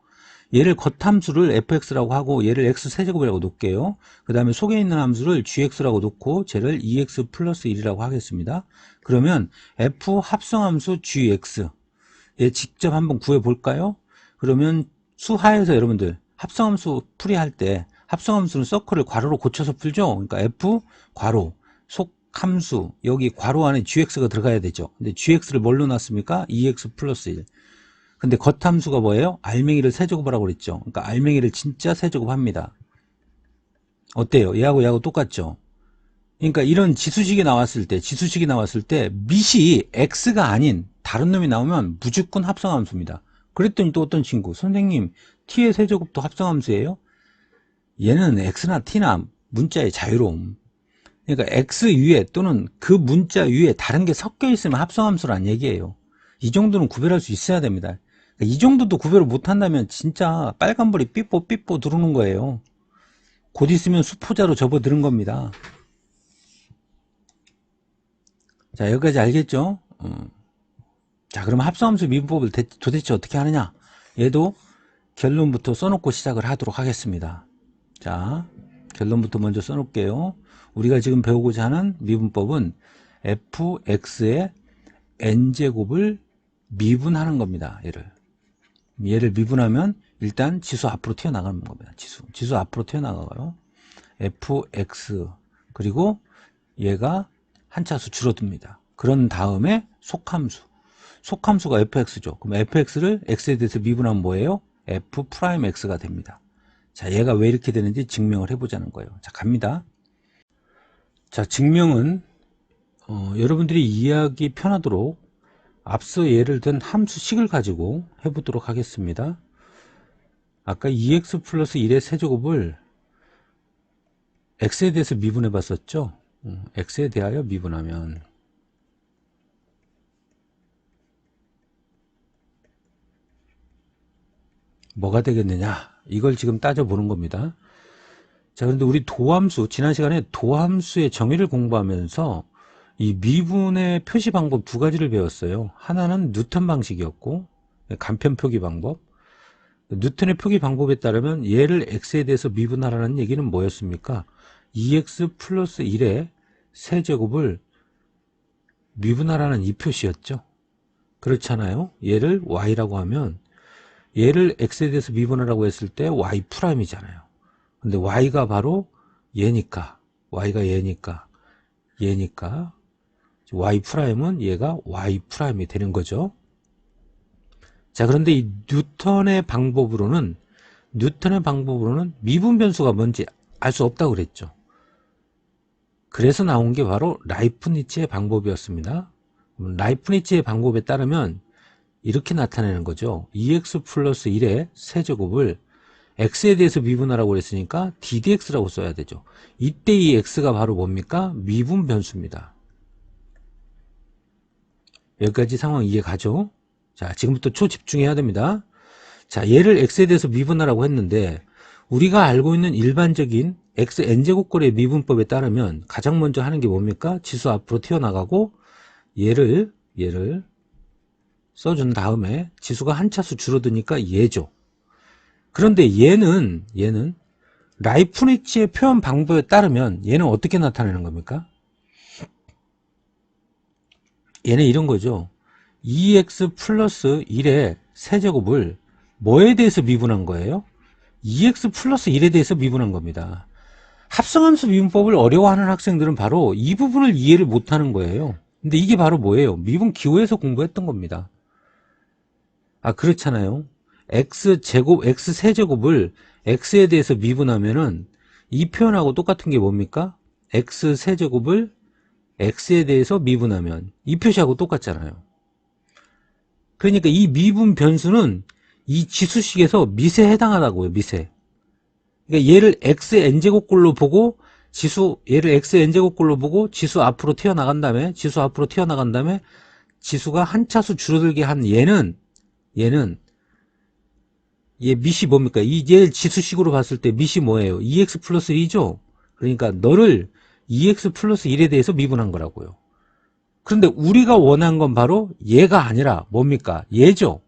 얘를 겉함수를 fx라고 하고 얘를 x 세제곱이라고 놓을게요. 그 다음에 속에 있는 함수를 gx라고 놓고 쟤를 2x 플러스 1이라고 하겠습니다. 그러면 f 합성함수 gx 얘 직접 한번 구해볼까요? 그러면 수하에서 여러분들 합성함수 풀이할 때 합성함수는 서클을 괄호로 고쳐서 풀죠. 그러니까 f 괄호 속함수 여기 괄호 안에 gx가 들어가야 되죠. 근데 gx를 뭘로 놨습니까? 2x 플러스 1. 근데 겉함수가 뭐예요? 알맹이를 세제곱하라고 그랬죠. 그러니까 알맹이를 진짜 세제곱합니다. 어때요? 얘하고 똑같죠? 그러니까 이런 지수식이 나왔을 때 밑이 x가 아닌 다른 놈이 나오면 무조건 합성함수입니다. 그랬더니 또 어떤 친구 선생님 t의 세제곱도 합성함수예요? 얘는 x나 t나 문자의 자유로움. 그러니까 x 위에 또는 그 문자 위에 다른 게 섞여 있으면 합성함수란 얘기예요. 이 정도는 구별할 수 있어야 됩니다. 그러니까 이 정도도 구별을 못한다면 진짜 빨간불이 삐뽀 들어오는 거예요. 곧 있으면 수포자로 접어드는 겁니다. 자, 여기까지 알겠죠? 자, 그럼 합성함수 미분법을 도대체 어떻게 하느냐? 얘도 결론부터 써놓고 시작을 하도록 하겠습니다. 자, 결론부터 먼저 써놓을게요. 우리가 지금 배우고자 하는 미분법은 fx의 n제곱을 미분하는 겁니다. 얘를 미분하면 일단 지수 앞으로 튀어나가는 겁니다. 지수 앞으로 튀어나가요. fx 그리고 얘가 한 차수 줄어듭니다. 그런 다음에 속함수가 fx죠. 그럼 fx를 x에 대해서 미분하면 뭐예요? f'x가 됩니다. 자, 얘가 왜 이렇게 되는지 증명을 해보자는 거예요. 자, 갑니다. 자, 증명은 여러분들이 이해하기 편하도록 앞서 예를 든 함수식을 가지고 해보도록 하겠습니다. 아까 2x 플러스 1의 세제곱을 x에 대해서 미분해 봤었죠. x에 대하여 미분하면 뭐가 되겠느냐, 이걸 지금 따져보는 겁니다. 자, 그런데 우리 도함수, 지난 시간에 도함수의 정의를 공부하면서 이 미분의 표시 방법 두 가지를 배웠어요. 하나는 뉴턴 방식이었고, 간편 표기 방법. 뉴턴의 표기 방법에 따르면 얘를 x에 대해서 미분하라는 얘기는 뭐였습니까? 2x 플러스 1의 세제곱을 미분하라는 이 표시였죠. 그렇잖아요. 얘를 y라고 하면 얘를 x에 대해서 미분하라고 했을 때 y 프라임이잖아요. 근데 y가 바로 얘니까, y가 얘니까 y 프라임은 얘가 y 프라임이 되는 거죠. 자, 그런데 이 뉴턴의 방법으로는 미분 변수가 뭔지 알 수 없다고 그랬죠. 그래서 나온 게 바로 라이프니츠의 방법이었습니다. 라이프니츠의 방법에 따르면 이렇게 나타내는 거죠. 2x 플러스 1의 세제곱을 x에 대해서 미분하라고 그랬으니까 ddx라고 써야 되죠. 이때 이 x가 바로 뭡니까? 미분 변수입니다. 여기까지 상황 이해 가죠? 자, 지금부터 초집중해야 됩니다. 자, 얘를 x에 대해서 미분하라고 했는데 우리가 알고 있는 일반적인 x n제곱꼴의 미분법에 따르면 가장 먼저 하는 게 뭡니까? 지수 앞으로 튀어나가고 얘를 써준 다음에 지수가 한 차수 줄어드니까 얘죠. 그런데 얘는 라이프니츠의 표현 방법에 따르면 얘는 어떻게 나타내는 겁니까? 얘는 이런 거죠. 2x 플러스 1의 세제곱을 뭐에 대해서 미분한 거예요? 2x 플러스 1에 대해서 미분한 겁니다. 합성함수 미분법을 어려워하는 학생들은 바로 이 부분을 이해를 못하는 거예요. 근데 이게 바로 뭐예요? 미분 기호에서 공부했던 겁니다. 아, 그렇잖아요. x세제곱을 x에 대해서 미분하면은 이 표현하고 똑같은 게 뭡니까? x세제곱을 x에 대해서 미분하면 이 표시하고 똑같잖아요. 그러니까 이 미분 변수는 이 지수식에서 미세에 해당하다고요. 미세. 그러니까 얘를 xn제곱꼴로 보고 얘를 xn제곱꼴로 보고 지수 앞으로 튀어나간 다음에 지수가 한 차수 줄어들게 한 얘는 얘 밑이 뭡니까? 얘 지수식으로 봤을 때 밑이 뭐예요? 2x 플러스 1이죠? 그러니까 너를 2x 플러스 1에 대해서 미분한 거라고요. 그런데 우리가 원한 건 바로 얘가 아니라 뭡니까? 얘죠.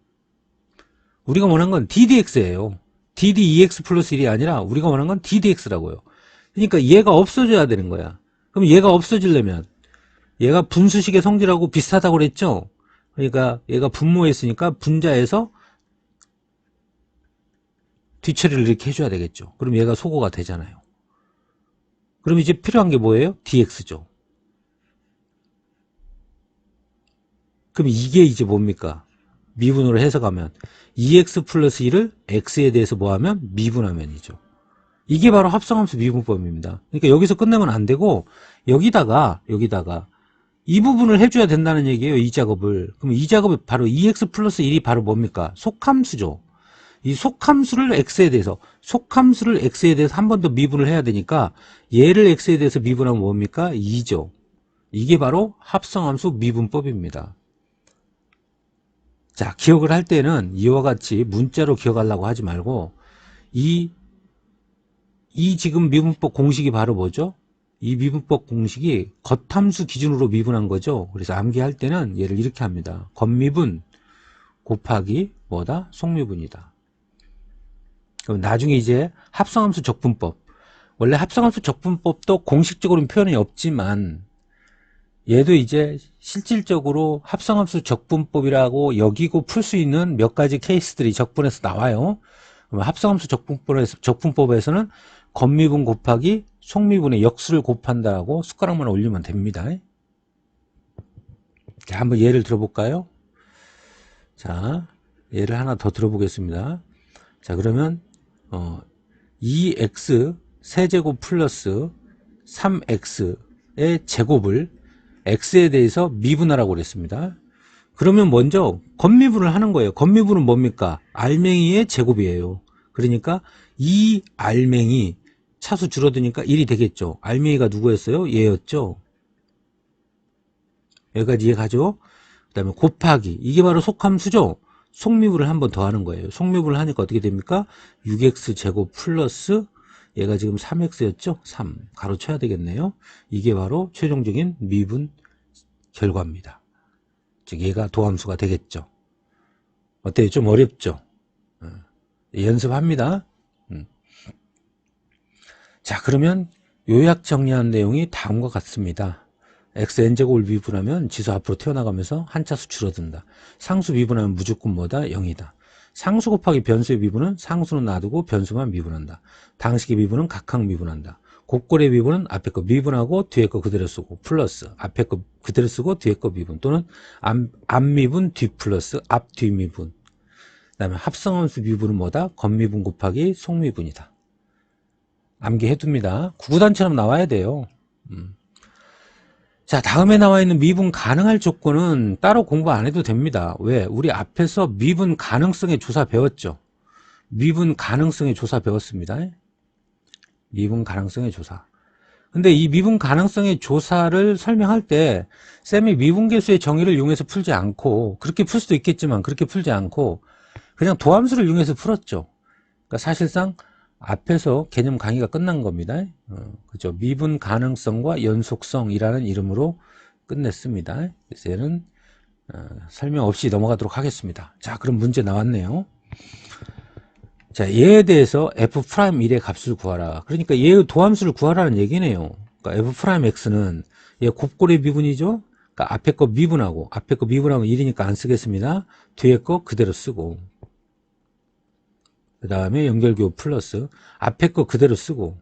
우리가 원한 건 ddx예요. dd2x 플러스 1이 아니라 우리가 원한 건 ddx라고요. 그러니까 얘가 없어져야 되는 거야. 그럼 얘가 없어지려면 얘가 분수식의 성질하고 비슷하다고 그랬죠? 그러니까 얘가 분모했으니까 분자에서 뒤처리를 이렇게 해줘야 되겠죠. 그럼 얘가 소거가 되잖아요. 그럼 이제 필요한 게 뭐예요? dx죠. 그럼 이게 이제 뭡니까? 미분으로 해석하면 2x 플러스 1을 x에 대해서 뭐하면? 미분하면이죠. 이게 바로 합성함수 미분법입니다. 그러니까 여기서 끝내면 안 되고 여기다가 이 부분을 해줘야 된다는 얘기예요. 이 작업을. 그럼 이 작업이 바로 2x 플러스 1이 바로 뭡니까? 속함수죠. 이 속함수를 x에 대해서 한 번 더 미분을 해야 되니까 얘를 x에 대해서 미분하면 뭡니까? 2죠. 이게 바로 합성함수 미분법입니다. 자, 기억을 할 때는 이와 같이 문자로 기억하려고 하지 말고 이 지금 미분법 공식이 바로 뭐죠? 이 미분법 공식이 겉함수 기준으로 미분한 거죠. 그래서 암기할 때는 얘를 이렇게 합니다. 겉미분 곱하기 뭐다? 속미분이다. 그럼 나중에 이제 합성함수 적분법. 원래 합성함수 적분법도 공식적으로는 표현이 없지만 얘도 이제 실질적으로 합성함수 적분법이라고 여기고 풀 수 있는 몇 가지 케이스들이 적분에서 나와요. 그럼 합성함수 적분법에서는 겉미분 곱하기 속미분의 역수를 곱한다고 숟가락만 올리면 됩니다. 자, 한번 예를 들어볼까요? 자, 예를 하나 더 들어보겠습니다. 자, 그러면 2x 세제곱 플러스 3x의 제곱을 x에 대해서 미분하라고 그랬습니다. 그러면 먼저 건미분을 하는 거예요. 건미분은 뭡니까? 알맹이의 제곱이에요. 그러니까 이 알맹이 차수 줄어드니까 1이 되겠죠. 알맹이가 누구였어요? 얘였죠. 여기까지 이해가죠? 그 다음에 곱하기, 이게 바로 속함수죠. 속미분을 한 번 더 하는 거예요. 속미분을 하니까 어떻게 됩니까? 6x 제곱 플러스 얘가 지금 3x였죠? 3 가로쳐야 되겠네요. 이게 바로 최종적인 미분 결과입니다. 즉 얘가 도함수가 되겠죠. 어때요? 좀 어렵죠? 연습합니다. 자, 그러면 요약 정리한 내용이 다음과 같습니다. xn제곱을 미분하면 지수 앞으로 튀어나가면서 한 차수 줄어든다. 상수 미분하면 무조건 뭐다? 0이다. 상수 곱하기 변수의 미분은 상수는 놔두고 변수만 미분한다. 당식의 미분은 각각 미분한다. 곱골의 미분은 앞에 거 미분하고 뒤에 거 그대로 쓰고 플러스 앞에 거 그대로 쓰고 뒤에 거 미분 또는 앞미분 뒤 플러스 앞 뒤 미분. 그 다음에 합성함수 미분은 뭐다? 겉미분 곱하기 속미분이다. 암기해둡니다. 구구단처럼 나와야 돼요. 자, 다음에 나와 있는 미분 가능할 조건은 따로 공부 안 해도 됩니다. 왜? 우리 앞에서 미분 가능성의 조사 배웠죠. 미분 가능성의 조사 배웠습니다. 미분 가능성의 조사. 근데 이 미분 가능성의 조사를 설명할 때 쌤이 미분계수의 정의를 이용해서 풀지 않고, 그렇게 풀 수도 있겠지만 그렇게 풀지 않고 그냥 도함수를 이용해서 풀었죠. 그러니까 사실상 앞에서 개념 강의가 끝난 겁니다. 그죠? 미분 가능성과 연속성이라는 이름으로 끝냈습니다. 그래서 얘는 설명 없이 넘어가도록 하겠습니다. 자, 그럼 문제 나왔네요. 자, 얘에 대해서 f'1의 값을 구하라. 그러니까 얘의 도함수를 구하라는 얘기네요. 그러니까 f'x는 얘 곱골의 미분이죠. 그러니까 앞에 거 미분하고, 앞에 거 미분하면 1이니까 안 쓰겠습니다. 뒤에 거 그대로 쓰고, 그 다음에 연결기호 플러스 앞에 거 그대로 쓰고,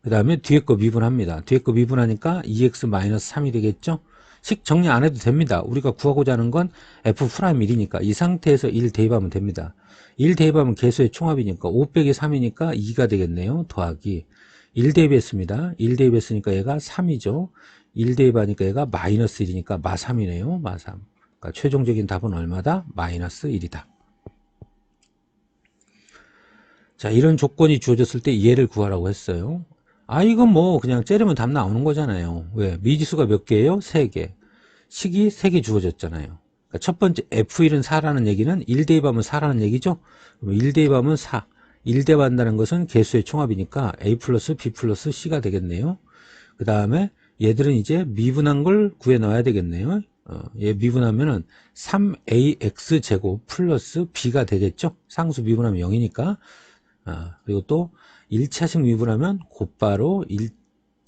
그 다음에 뒤에 거 미분합니다. 뒤에 거 미분하니까 2x-3이 되겠죠. 식 정리 안 해도 됩니다. 우리가 구하고자 하는 건 f'1이니까 이 상태에서 1 대입하면 됩니다. 1 대입하면 개수의 총합이니까 5 빼기 3이니까 2가 되겠네요. 더하기 1 대입했습니다. 1 대입했으니까 얘가 3이죠. 1 대입하니까 얘가 마이너스 1이니까 마3이네요. 마3. 그러니까 최종적인 답은 얼마다? 마이너스 1이다. 자, 이런 조건이 주어졌을 때 얘를 구하라고 했어요. 아, 이건 뭐 그냥 째르면 답 나오는 거잖아요. 왜? 미지수가 몇 개예요? 3개. 식이 3개 주어졌잖아요. 그러니까 첫 번째 F1은 4라는 얘기는 1 대입하면 4라는 얘기죠. 1 대입하면 4. 1 대입한다는 것은 개수의 총합이니까 A 플러스 B 플러스 C가 되겠네요. 그 다음에 얘들은 이제 미분한 걸 구해 넣어야 되겠네요. 얘 미분하면은 3AX 제곱 플러스 B가 되겠죠. 상수 미분하면 0이니까. 그리고 또 1차식 미분하면 곧바로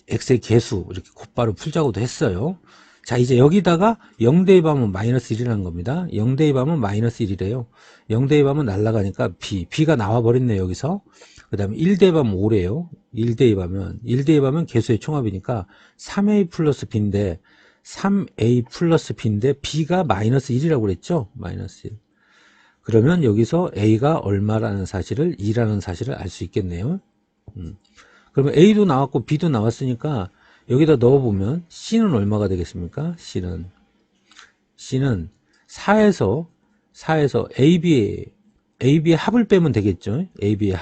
x의 개수 이렇게 곧바로 풀자고도 했어요. 자, 이제 여기다가 0 대입하면 마이너스 1이라는 겁니다. 0 대입하면 마이너스 1이래요. 0 대입하면 날라가니까 B가 나와버렸네요. 여기서. 그 다음에 1 대입하면 5래요. 1 대입하면 개수의 총합이니까 3A 플러스 B인데 3A 플러스 B인데 B가 마이너스 1이라고 그랬죠. 마이너스 1. 그러면 여기서 A가 얼마라는 사실을 2라는 사실을 알 수 있겠네요. 그러면 A도 나왔고 B도 나왔으니까 여기다 넣어보면 C는 얼마가 되겠습니까? C는 4에서 AB의 합을 빼면 되겠죠. AB의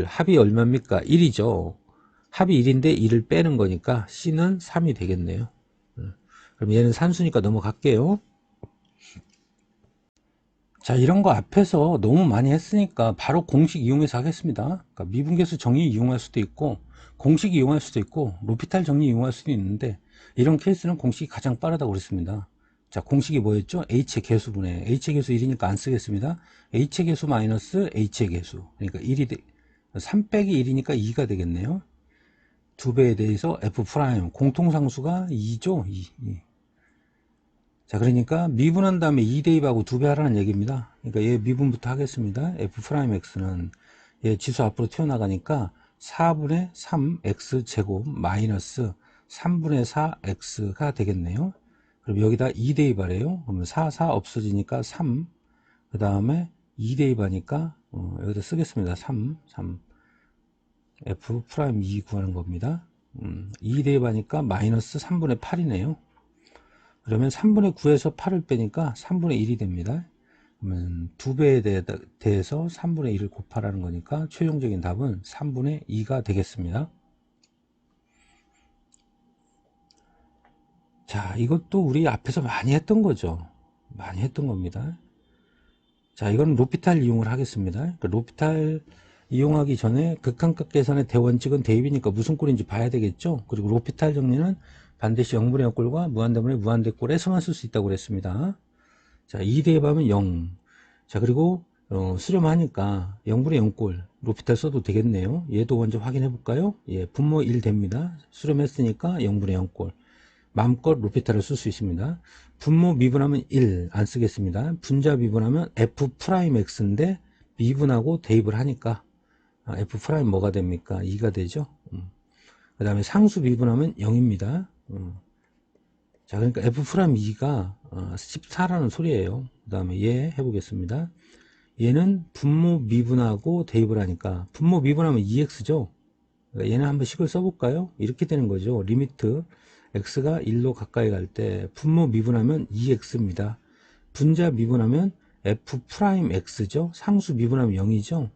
합이 얼마입니까? 1이죠. 합이 1인데 1을 빼는 거니까 C는 3이 되겠네요. 그럼 얘는 산수니까 넘어갈게요. 자, 이런 거 앞에서 너무 많이 했으니까 바로 공식 이용해서 하겠습니다. 그러니까 미분계수 정의 이용할 수도 있고 공식 이용할 수도 있고 로피탈 정리 이용할 수도 있는데 이런 케이스는 공식이 가장 빠르다고 그랬습니다. 자, 공식이 뭐였죠? H의 개수분의 H의 개수 1이니까 안 쓰겠습니다. H의 개수 마이너스 H의 개수, 그러니까 3 빼기 1이니까 2가 되겠네요. 2배에 대해서 F' 공통상수가 2죠. 2. 자, 그러니까 미분한 다음에 2 대입하고 2배 하라는 얘기입니다. 그러니까 얘 미분부터 하겠습니다. f'x는 얘 지수 앞으로 튀어나가니까 4분의 3x제곱 마이너스 3분의 4x가 되겠네요. 그럼 여기다 2 대입하래요. 그러면 4, 4 없어지니까 3, 그 다음에 2 대입하니까 여기다 쓰겠습니다. 3 f 프라임 2 구하는 겁니다. 2 대입하니까 마이너스 3분의 8이네요. 그러면 3분의 9에서 8을 빼니까 3분의 1이 됩니다. 그러면 2배에 대해서 3분의 1을 곱하라는 거니까 최종적인 답은 3분의 2가 되겠습니다. 자, 이것도 우리 앞에서 많이 했던 거죠. 많이 했던 겁니다. 자, 이건 로피탈 이용을 하겠습니다. 그러니까 로피탈 이용하기 전에 극한값 계산의 대원칙은 대입이니까 무슨 꼴인지 봐야 되겠죠. 그리고 로피탈 정리는 반드시 0분의 0꼴과 무한대분의 무한대꼴에서만 쓸 수 있다고 그랬습니다. 자, 2 대입하면 0. 자, 그리고 수렴하니까 0분의 0꼴 로피탈 써도 되겠네요. 얘도 먼저 확인해 볼까요? 예, 분모 1 됩니다. 수렴했으니까 0분의 0꼴. 마음껏 로피탈을 쓸 수 있습니다. 분모 미분하면 1 안 쓰겠습니다. 분자 미분하면 f'x인데 미분하고 대입을 하니까 f' 뭐가 됩니까? 2가 되죠. 그 다음에 상수 미분하면 0입니다. 자, 그러니까 f'2가 14라는 소리예요. 그 다음에 얘 해보겠습니다. 얘는 분모 미분하고 대입을 하니까 분모 미분하면 2x죠. 그러니까 얘는 한번 식을 써볼까요? 이렇게 되는 거죠. 리미트 x가 1로 가까이 갈 때 분모 미분하면 2x입니다. 분자 미분하면 f'x죠. 상수 미분하면 0이죠.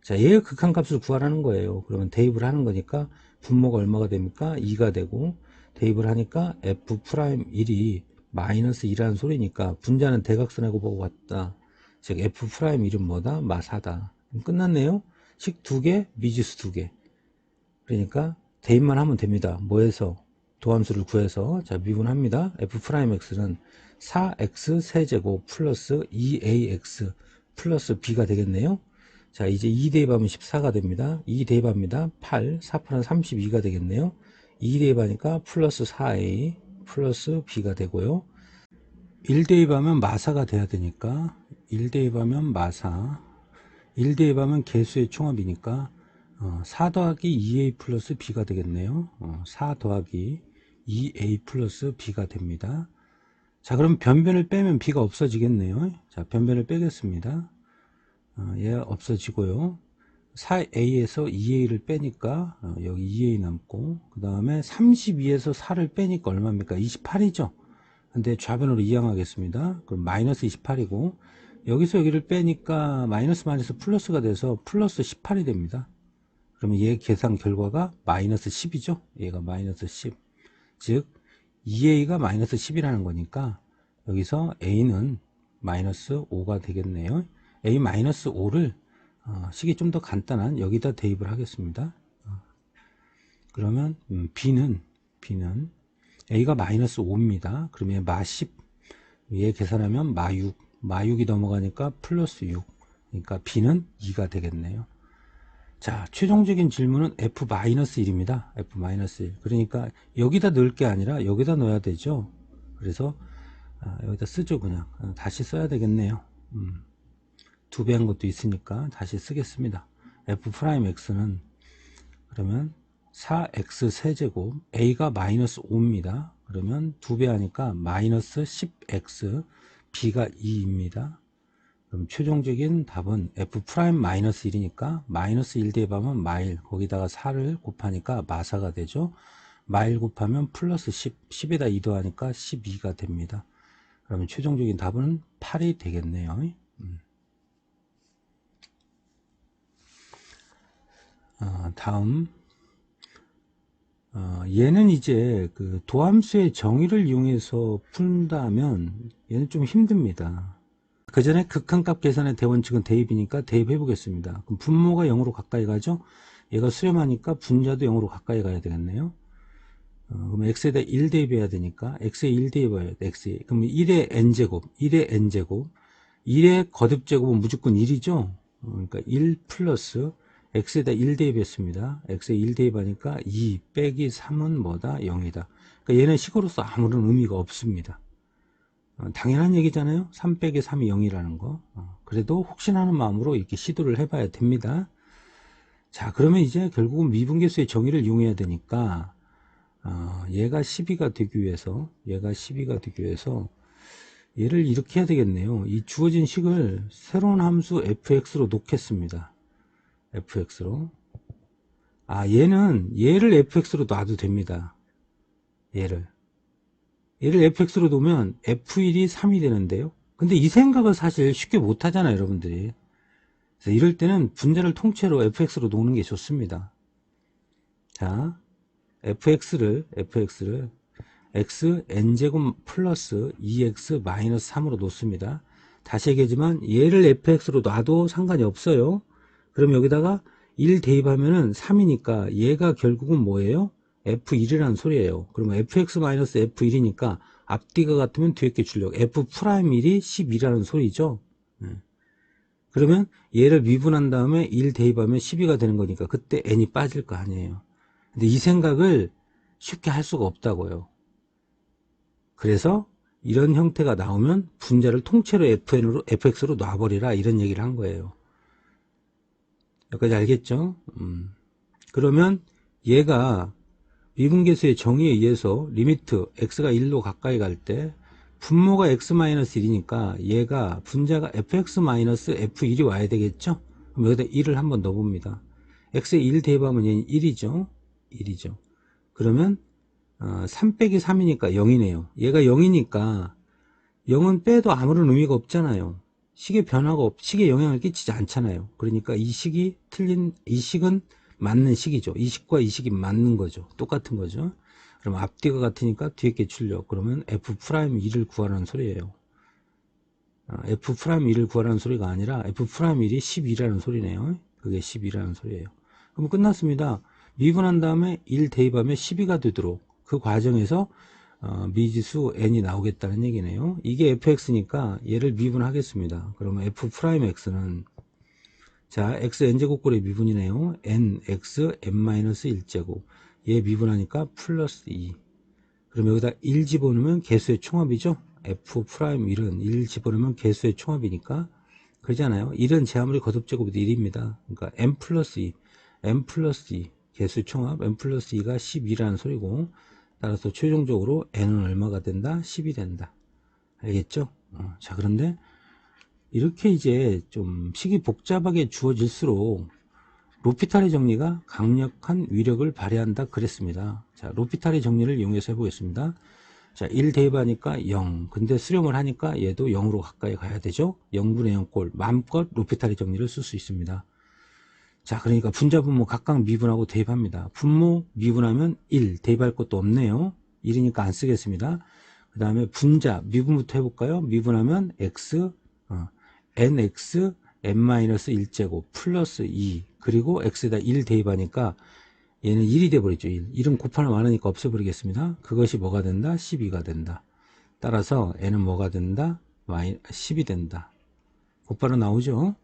자, 얘의 극한값을 구하라는 거예요. 그러면 대입을 하는 거니까 분모가 얼마가 됩니까? 2가 되고 대입을 하니까 f'1이 마이너스 2라는 소리니까 분자는 대각선하고 보고 같다. 즉 f'1은 뭐다? 마사다. 끝났네요. 식 2개, 미지수 2개. 그러니까 대입만 하면 됩니다. 뭐해서? 도함수를 구해서 자 미분합니다. f'x는 4x 세제곱 플러스 2ax 플러스 b가 되겠네요. 자 이제 2 대입하면 14가 됩니다. 2 대입합니다. 8, 4, 8은 32가 되겠네요. 2 대입하니까 플러스 4a 플러스 b가 되고요. 1 대입하면 마사가 돼야 되니까 1 대입하면 마사, 1 대입하면 개수의 총합이니까 4 더하기 2a 플러스 b가 되겠네요. 4 더하기 2a 플러스 b가 됩니다. 자, 그럼 변변을 빼면 b가 없어지겠네요. 자, 변변을 빼겠습니다. 얘 없어지고요. 4a에서 2a를 빼니까 여기 2a 남고, 그 다음에 32에서 4를 빼니까 얼마입니까? 28이죠. 근데 좌변으로 이항하겠습니다. 그럼 마이너스 28이고 여기서 여기를 빼니까 마이너스 마이너스 플러스가 돼서 플러스 18이 됩니다. 그러면 얘 계산 결과가 마이너스 10이죠. 얘가 마이너스 10. 즉 2a가 마이너스 10이라는 거니까 여기서 a는 마이너스 5가 되겠네요. a 마이너스 5를 식이 좀 더 간단한 여기다 대입을 하겠습니다. 그러면 b는 a가 마이너스 5입니다. 그러면 마 10, 얘 계산하면 마 6, 마 6이 넘어가니까 플러스 6, 그러니까 b는 2가 되겠네요. 자, 최종적인 질문은 f-1입니다. f-1. 그러니까 여기다 넣을 게 아니라 여기다 넣어야 되죠. 그래서 여기다 쓰죠. 그냥 다시 써야 되겠네요. 2배 한 것도 있으니까 다시 쓰겠습니다. f'x는 그러면 4x 세제곱 a가 마이너스 5입니다. 그러면 2배 하니까 마이너스 10x b가 2입니다. 그럼 최종적인 답은 f'-1이니까 마이너스 1 대입하면 마일, 거기다가 4를 곱하니까 마사가 되죠. 마일 곱하면 플러스 10, 10에다 2 더하니까 12가 됩니다. 그러면 최종적인 답은 8이 되겠네요. 다음 얘는 이제 그 도함수의 정의를 이용해서 푼다면 얘는 좀 힘듭니다. 그 전에 극한값 계산의 대원칙은 대입이니까 대입해 보겠습니다. 그럼 분모가 0으로 가까이 가죠. 얘가 수렴하니까 분자도 0으로 가까이 가야 되겠네요. 그럼 x에다 1 대입해야 되니까 x에 1 대입해야 돼. x 그럼 1의 n제곱 1의 n제곱 1의 거듭제곱은 무조건 1이죠. 그러니까 1 플러스 x에다 1 대입했습니다. x에 1 대입하니까 2 빼기 3은 뭐다? 0이다. 그러니까 얘는 식으로서 아무런 의미가 없습니다. 당연한 얘기잖아요. 3 빼기 3이 0이라는 거. 그래도 혹시나 하는 마음으로 이렇게 시도를 해봐야 됩니다. 자, 그러면 이제 결국은 미분계수의 정의를 이용해야 되니까 얘가 12가 되기 위해서 얘를 이렇게 해야 되겠네요. 이 주어진 식을 새로운 함수 fx로 놓겠습니다. fx로. 얘를 fx로 놔도 됩니다. 얘를 fx로 놓으면 f1이 3이 되는데요. 근데 이 생각을 사실 쉽게 못 하잖아요, 여러분들이. 그래서 이럴 때는 분자를 통째로 fx로 놓는 게 좋습니다. 자, fx를 x n제곱 플러스 2x 마이너스 3으로 놓습니다. 다시 얘기하지만 얘를 fx로 놔도 상관이 없어요. 그럼 여기다가 1 대입하면은 3이니까 얘가 결국은 뭐예요? f1이라는 소리예요. 그러면 fx 마이너스 f1이니까 앞뒤가 같으면 뒤에 게 출력 f'1이 12라는 소리죠. 그러면 얘를 미분한 다음에 1 대입하면 12가 되는 거니까 그때 n이 빠질 거 아니에요. 근데 이 생각을 쉽게 할 수가 없다고요. 그래서 이런 형태가 나오면 분자를 통째로 fx로 놔버리라 이런 얘기를 한 거예요. 여기까지 알겠죠? 그러면 얘가 미분계수의 정의에 의해서 리미트 x가 1로 가까이 갈 때 분모가 x-1이니까 얘가 분자가 fx-f1이 와야 되겠죠? 그럼 여기다 1을 한번 넣어봅니다. x에 1 대입하면 얘는 1이죠. 그러면 3 빼기 3이니까 0이네요. 얘가 0이니까 0은 빼도 아무런 의미가 없잖아요. 식의 변화가 식에 영향을 끼치지 않잖아요. 그러니까 이 식은 맞는 식이죠. 이 식과 이 식이 맞는 거죠. 똑같은 거죠. 그럼 앞뒤가 같으니까 뒤에 게 출력. 그러면 f'1을 구하라는 소리예요. f'1을 구하라는 소리가 아니라 f'1이 12라는 소리네요. 그게 12라는 소리예요. 그럼 끝났습니다. 미분한 다음에 1 대입하면 12가 되도록 그 과정에서 미지수 n이 나오겠다는 얘기네요. 이게 fx니까 얘를 미분하겠습니다. 그러면 f'x는 자 x n제곱꼴의 미분이네요. nx n-1제곱 얘 미분하니까 플러스 2. 그럼 여기다 1 집어넣으면 개수의 총합이죠. f'1은 1 집어넣으면 개수의 총합이니까 그러잖아요. 1은 제 아무리 거듭제곱이 1입니다. 그러니까 n 플러스 2 개수 총합 n 플러스 2가 12라는 소리고 따라서 최종적으로 n은 얼마가 된다? 10이 된다. 알겠죠? 자, 그런데 이렇게 이제 좀 식이 복잡하게 주어질수록 로피탈의 정리가 강력한 위력을 발휘한다 그랬습니다. 자, 로피탈의 정리를 이용해서 해보겠습니다. 자, 1 대입하니까 0. 근데 수렴을 하니까 얘도 0으로 가까이 가야 되죠? 0분의 0꼴 마음껏 로피탈의 정리를 쓸 수 있습니다. 자, 그러니까 분자 분모 각각 미분하고 대입합니다. 분모 미분하면 1 대입할 것도 없네요. 1이니까 안 쓰겠습니다. 그 다음에 분자 미분부터 해볼까요? 미분하면 x nx n-1제곱 플러스 2 그리고 x에다 1 대입하니까 얘는 1이 돼버리죠. 1은 곱하면 많으니까 없애버리겠습니다. 그것이 뭐가 된다? 12가 된다. 따라서 n은 뭐가 된다? 10이 된다. 곧바로 나오죠.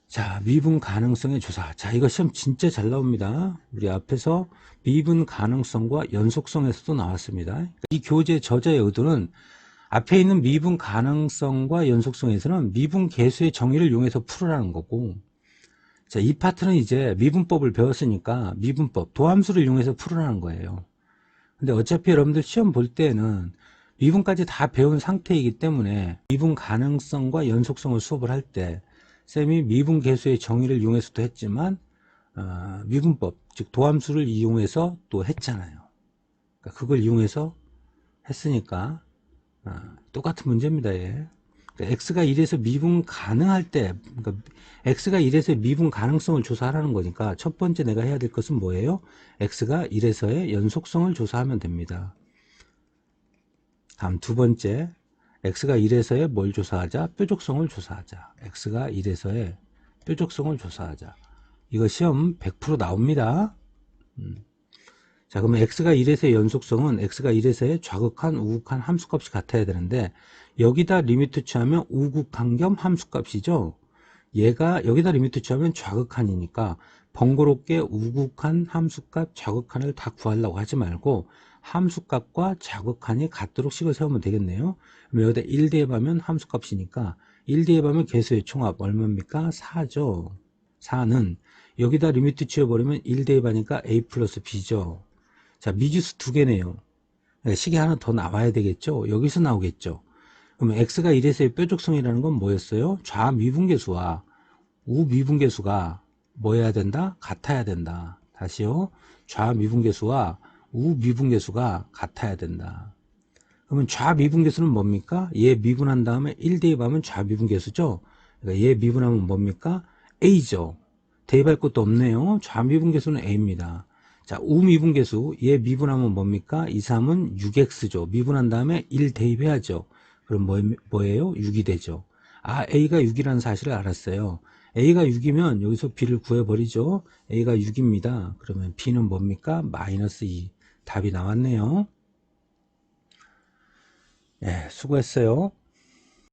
자, 미분 가능성의 조사. 자, 이거 시험 진짜 잘 나옵니다. 우리 앞에서 미분 가능성과 연속성에서도 나왔습니다. 이 교재 저자의 의도는 앞에 있는 미분 가능성과 연속성에서는 미분 계수의 정의를 이용해서 풀으라는 거고, 자, 이 파트는 이제 미분법을 배웠으니까 미분법, 도함수를 이용해서 풀으라는 거예요. 근데 어차피 여러분들 시험 볼 때는 미분까지 다 배운 상태이기 때문에 미분 가능성과 연속성을 수업을 할 때 쌤이 미분 계수의 정의를 이용해서도 했지만 미분법, 즉 도함수를 이용해서 또 했잖아요. 그러니까 그걸 이용해서 했으니까 똑같은 문제입니다. 얘. 그러니까 x가 1에서 미분 가능할 때, 그러니까 x가 1에서 미분 가능성을 조사하라는 거니까 첫 번째 내가 해야 될 것은 뭐예요? x가 1에서의 연속성을 조사하면 됩니다. 다음 두 번째, x가 1에서의 뭘 조사하자? 뾰족성을 조사하자. x가 1에서의 뾰족성을 조사하자. 이거 시험 100% 나옵니다. 자, 그러면 x가 1에서의 연속성은 x가 1에서의 좌극한, 우극한 함수값이 같아야 되는데 여기다 리미트 취하면 우극한 겸 함수값이죠. 얘가 여기다 리미트 취하면 좌극한이니까 번거롭게 우극한 함수값, 좌극한을 다 구하려고 하지 말고 함수값과 좌극한이 같도록 식을 세우면 되겠네요. 그럼 여기다 1 대입하면 함수값이니까 1 대입하면 개수의 총합 얼마입니까? 4죠. 4는 여기다 리미트 치워버리면 1 대입하니까 a 플러스 b죠. 자, 미지수 두 개네요. 식이 하나 더 나와야 되겠죠. 여기서 나오겠죠. 그러면 x가 1에서의 뾰족성이라는 건 뭐였어요? 좌미분계수와 우미분계수가 뭐 해야 된다? 같아야 된다. 다시요. 좌미분계수와 우미분계수가 같아야 된다. 그러면 좌미분계수는 뭡니까? 얘 미분한 다음에 1 대입하면 좌미분계수죠. 그러니까 얘 미분하면 뭡니까? a죠. 대입할 것도 없네요. 좌미분계수는 a입니다. 자, 우미분계수 얘 미분하면 뭡니까? 2, 3은 6x죠. 미분한 다음에 1 대입해야죠. 그럼 뭐예요? 6이 되죠. 아, a가 6이라는 사실을 알았어요. a가 6이면 여기서 b를 구해버리죠. a가 6입니다. 그러면 b는 뭡니까? 마이너스 2. 답이 나왔네요. 예, 수고했어요.